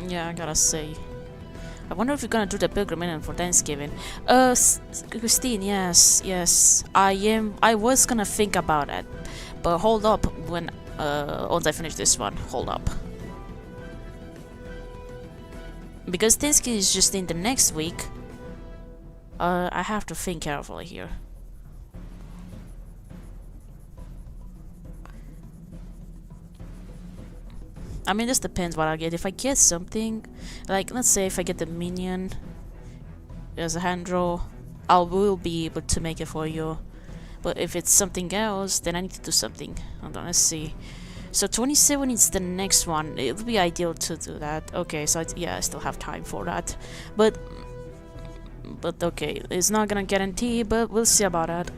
Yeah, I gotta say. I wonder if you're gonna do the pilgrimage for Thanksgiving. Christine, yes. I was gonna think about it, but hold up once I finish this one. Hold up. Because Thanksgiving is just in the next week, I have to think carefully here. I mean, this depends what I get. If I get something, like let's say if I get the Minion as a hand draw, I will be able to make it for you. But if it's something else, then I need to do something. Hold on, let's see. So 27 is the next one. It would be ideal to do that. Okay, so yeah, I still have time for that. But okay, it's not gonna guarantee, but we'll see about that.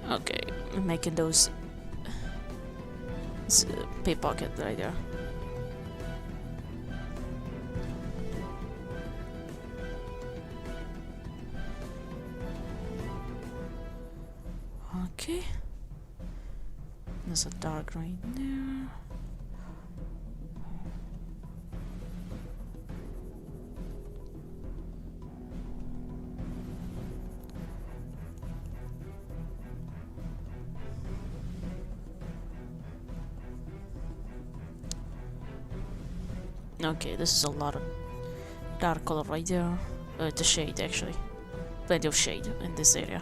Okay, I'm making those pickpocket right there. Okay, there's a dark right there. Okay, this is a lot of dark color right there. The shade actually, plenty of shade in this area.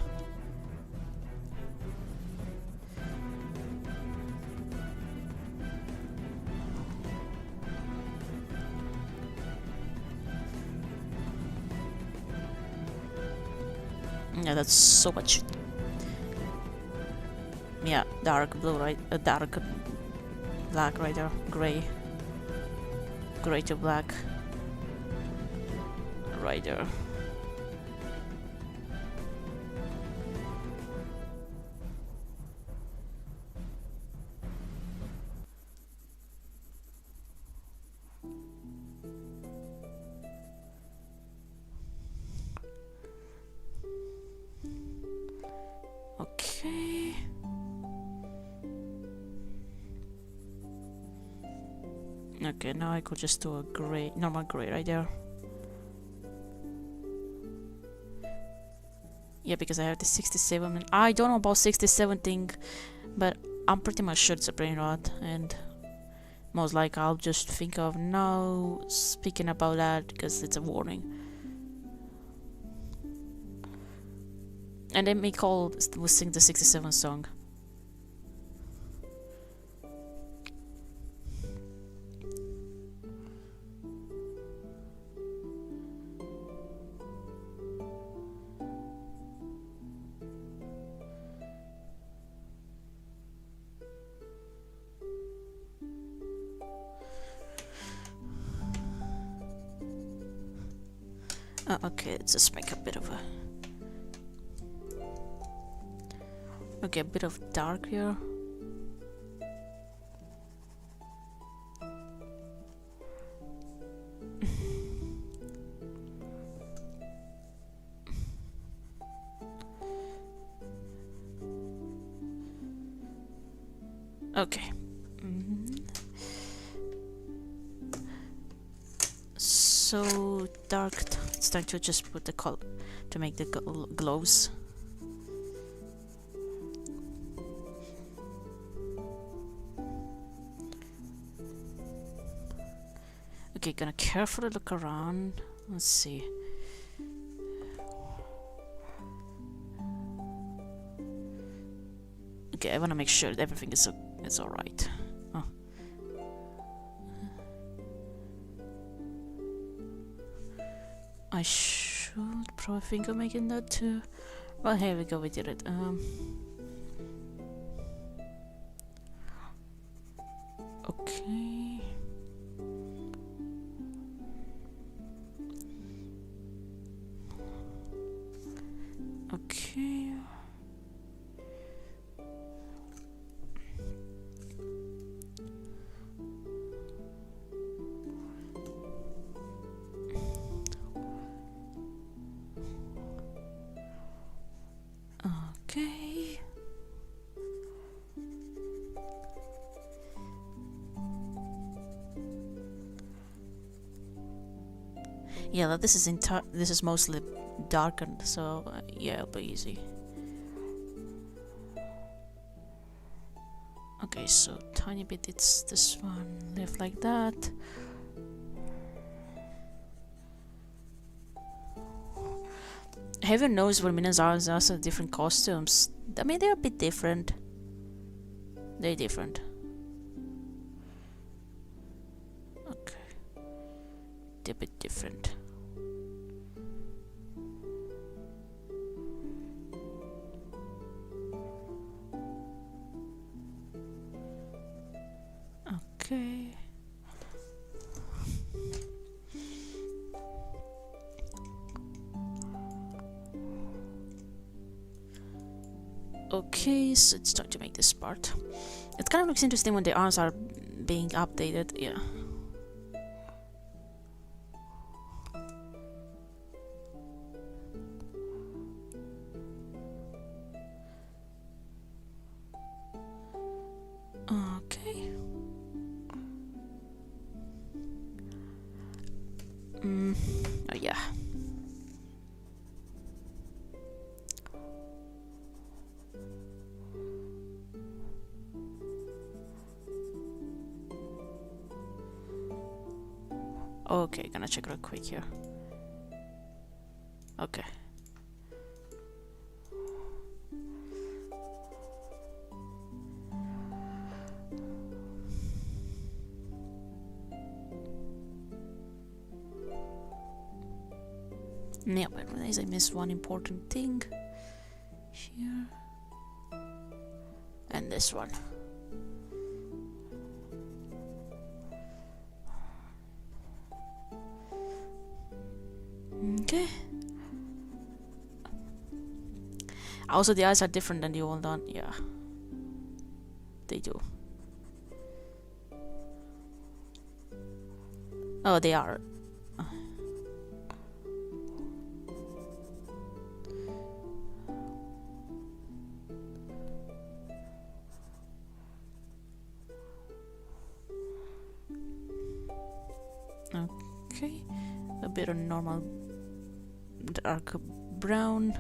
Yeah, that's so much. Yeah, dark blue, right? Dark black right there. Gray to black. Right there. Okay. Okay, now I could just do a gray, normal gray right there. Yeah, because I have the 67. And I don't know about 67 thing, but I'm pretty much sure it's a brain rot, and most likely I'll just think of no speaking about that because it's a warning. And then Nicole will sing the 67 song. Okay, let's just make a bit of a... Okay, a bit of dark here. Okay. So dark. It's time to just put the color to make the glows. Okay, gonna carefully look around. Let's see. Okay, I wanna make sure that everything is all right. Oh. I should probably think of making that too. Well, here we go. We did it. Okay. Okay. Okay. Yeah, this is mostly darkened, so yeah, it'll be easy. Okay, so tiny bit, it's this one left like that. Heaven knows what minions are, there's also different costumes. I mean, they're a bit different. They're different. Okay. They're a bit different. Okay. Okay, so it's time to make this part. It kind of looks interesting when the arms are being updated, yeah. Okay. Oh yeah. Okay, gonna check real quick here. Okay. Yeah, but I missed one important thing. Here. And this one. Okay. Also, the eyes are different than the old one. Yeah. They do. Oh, they are. Okay. A bit of normal dark brown.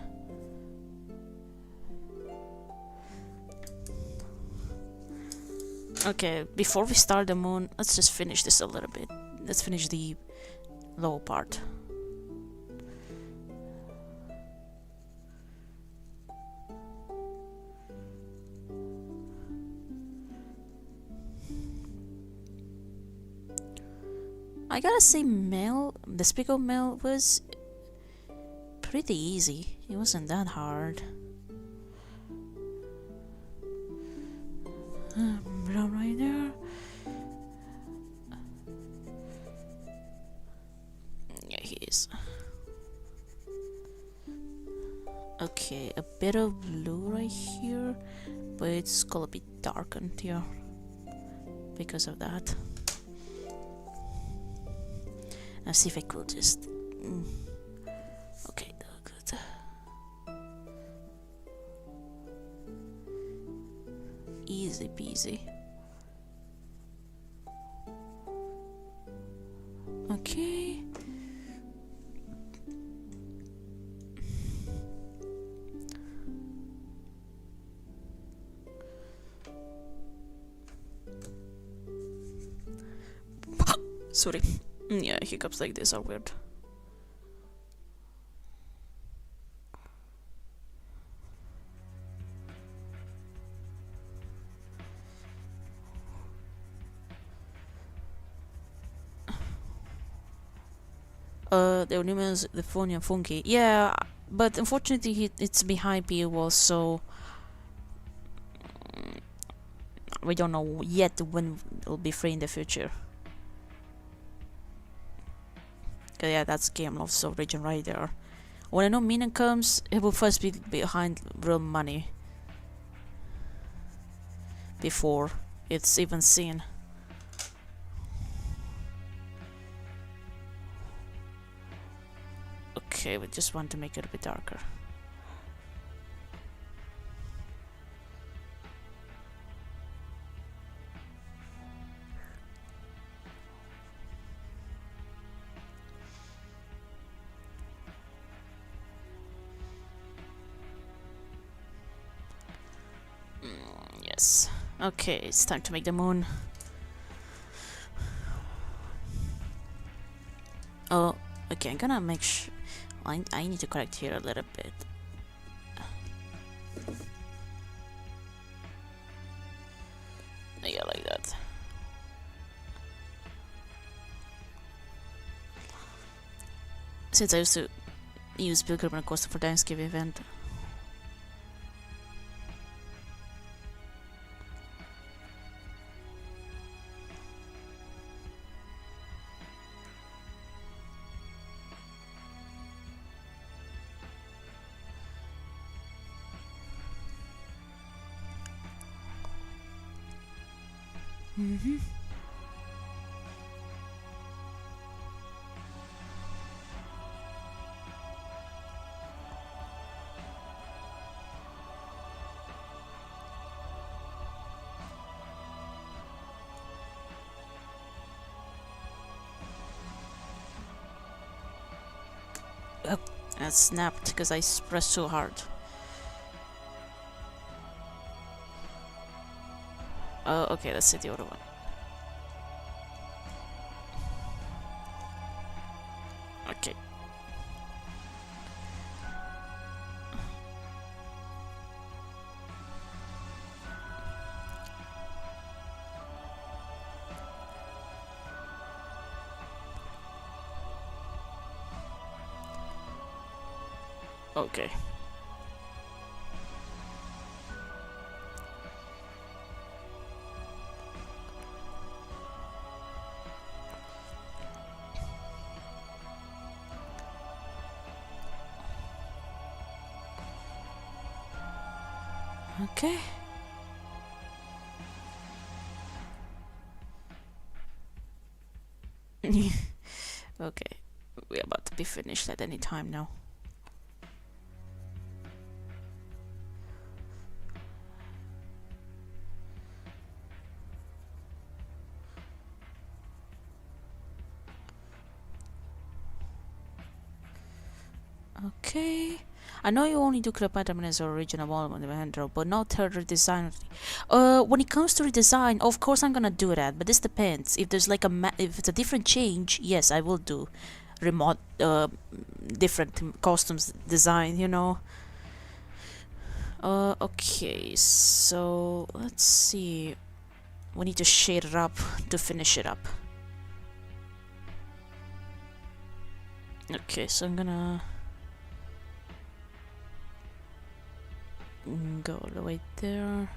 Okay, before we start the moon, let's just finish this a little bit. Let's finish the low part. I gotta say, Despicable Mel was pretty easy. It wasn't that hard. Brown right there. Yeah, he is. Okay, a bit of blue right here, but it's gonna be darkened here because of that. Let's see if I could just. Okay, good. Easy peasy. Okay. Sorry. Yeah, hiccups like this are weird. The Uniman's the funny and funky. Yeah, but unfortunately it's behind paywall, so we don't know yet when it'll be free in the future. Cause yeah, that's Game Love's origin right there. When a new Minion comes, it will first be behind real money before it's even seen. Okay, we just want to make it a bit darker. Yes. Okay, it's time to make the moon. Oh, okay, I'm gonna make sure. I need to correct here a little bit. Yeah, like that. Since I used to use Pilgrim Coaster for Thanksgiving event. Mm-hmm. Oh, that snapped because I pressed so hard. Oh, okay, let's see the other one. Okay. Okay. Okay. Okay. We're about to be finished at any time now. Okay. I know you only do Cleopatra as original one on the Vendor, but not her redesign. When it comes to redesign, of course I'm gonna do that, but this depends. If there's like if it's a different change, yes, I will do remote, different costumes design, you know. Okay, so let's see. We need to shade it up to finish it up. Okay, so I'm gonna go all the way there.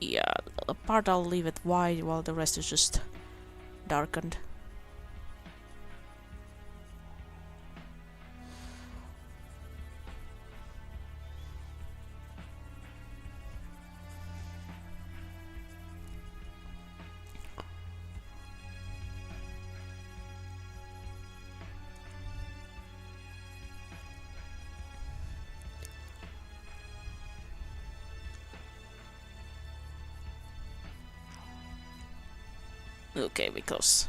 Yeah, the part I'll leave it white while the rest is just darkened. Okay, we're close.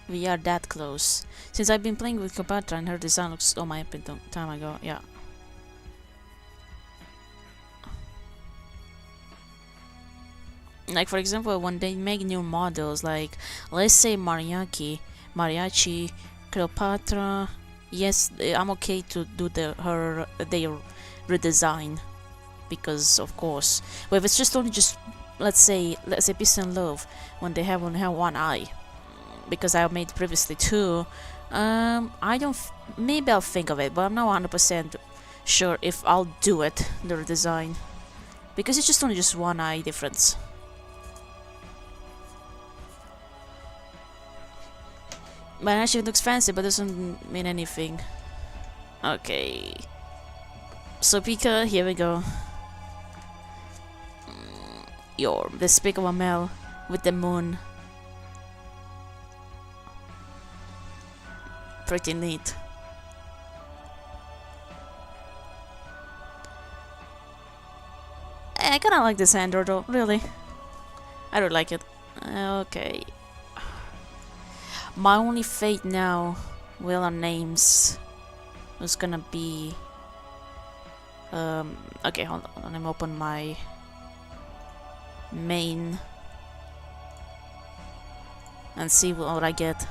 We are that close. Since I've been playing with Cleopatra and her design looks... Oh, my time ago, yeah. Like, for example, when they make new models, like, let's say Mariachi, Cleopatra... Yes, I'm okay to do their redesign. Because, of course... Well, if it's just only just... Let's say Peace and Love, when they have only have one eye, because I made previously two, I don't. Maybe I'll think of it, but I'm not 100% sure if I'll do it. The redesign, because it's just only just one eye difference. But actually, it looks fancy, but doesn't mean anything. Okay. So Pika, here we go. Your Despicable Mel with the moon. Pretty neat. I kinda like this Android though, really. I don't like it. Okay. My only fate now will are names. Who's gonna be... okay, hold on, let me open my main and see what I get.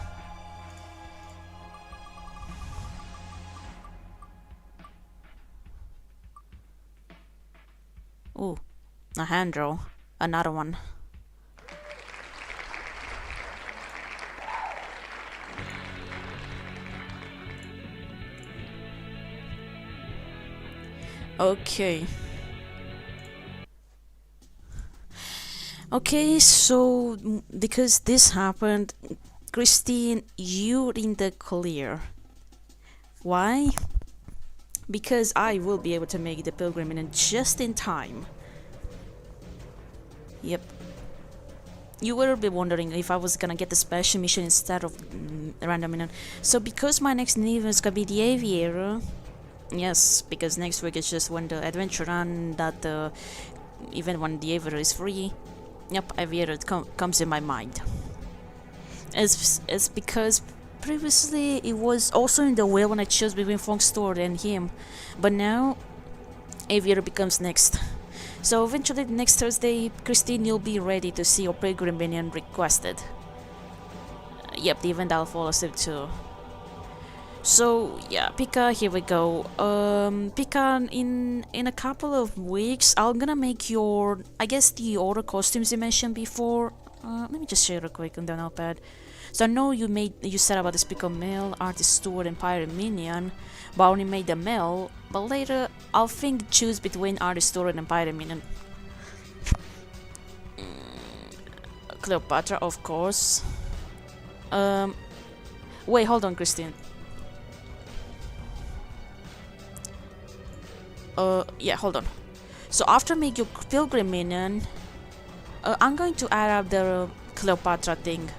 Ooh, a hand draw. Another one. Okay. Okay, so because this happened, Christine, you're in the clear. Why? Because I will be able to make the pilgrimage just in time. Yep. You will be wondering if I was gonna get the special mission instead of random Minion. So because my next event is gonna be the Aviator. Yes, because next week is just when the adventure run that event when the Aviator is free. Yep, Aviator comes in my mind. It's because previously it was also in the wheel when I chose between Funk Store and him, but now Aviator becomes next. So eventually next Thursday, Christine, you'll be ready to see your pilgrim minion requested. Yep, the event I'll follow suit too. So yeah, Pika, here we go. Pika, in a couple of weeks, I'm gonna make your, I guess, the order costumes you mentioned before. Let me just share real quick on the notepad. So I know you said about the Despicable Mel, Artist Steward, and Pirate Minion, but I only made the Mel. But later, I'll choose between Artist Steward and Pirate Minion. Cleopatra, of course. Wait, hold on, Christine. Yeah, hold on. So after make your Pilgrim Minion, I'm going to add up the Cleopatra thing.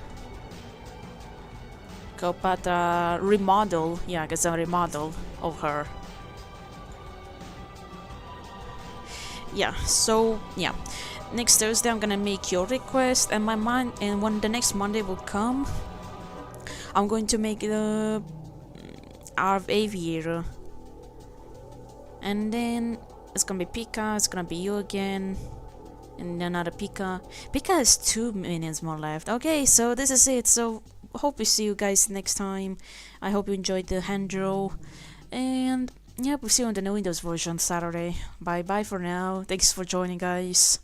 Cleopatra remodel, yeah, I guess a remodel of her. Yeah, so yeah, next Thursday I'm gonna make your request, and and when the next Monday will come, I'm going to make our Aviator, and then it's gonna be Pika, it's gonna be you again, and another Pika. Pika has 2 minions more left. Okay, so this is it. So hope we see you guys next time. I hope you enjoyed the hand draw, and yeah, we'll see you on the new Windows version Saturday. Bye bye for now. Thanks for joining, guys.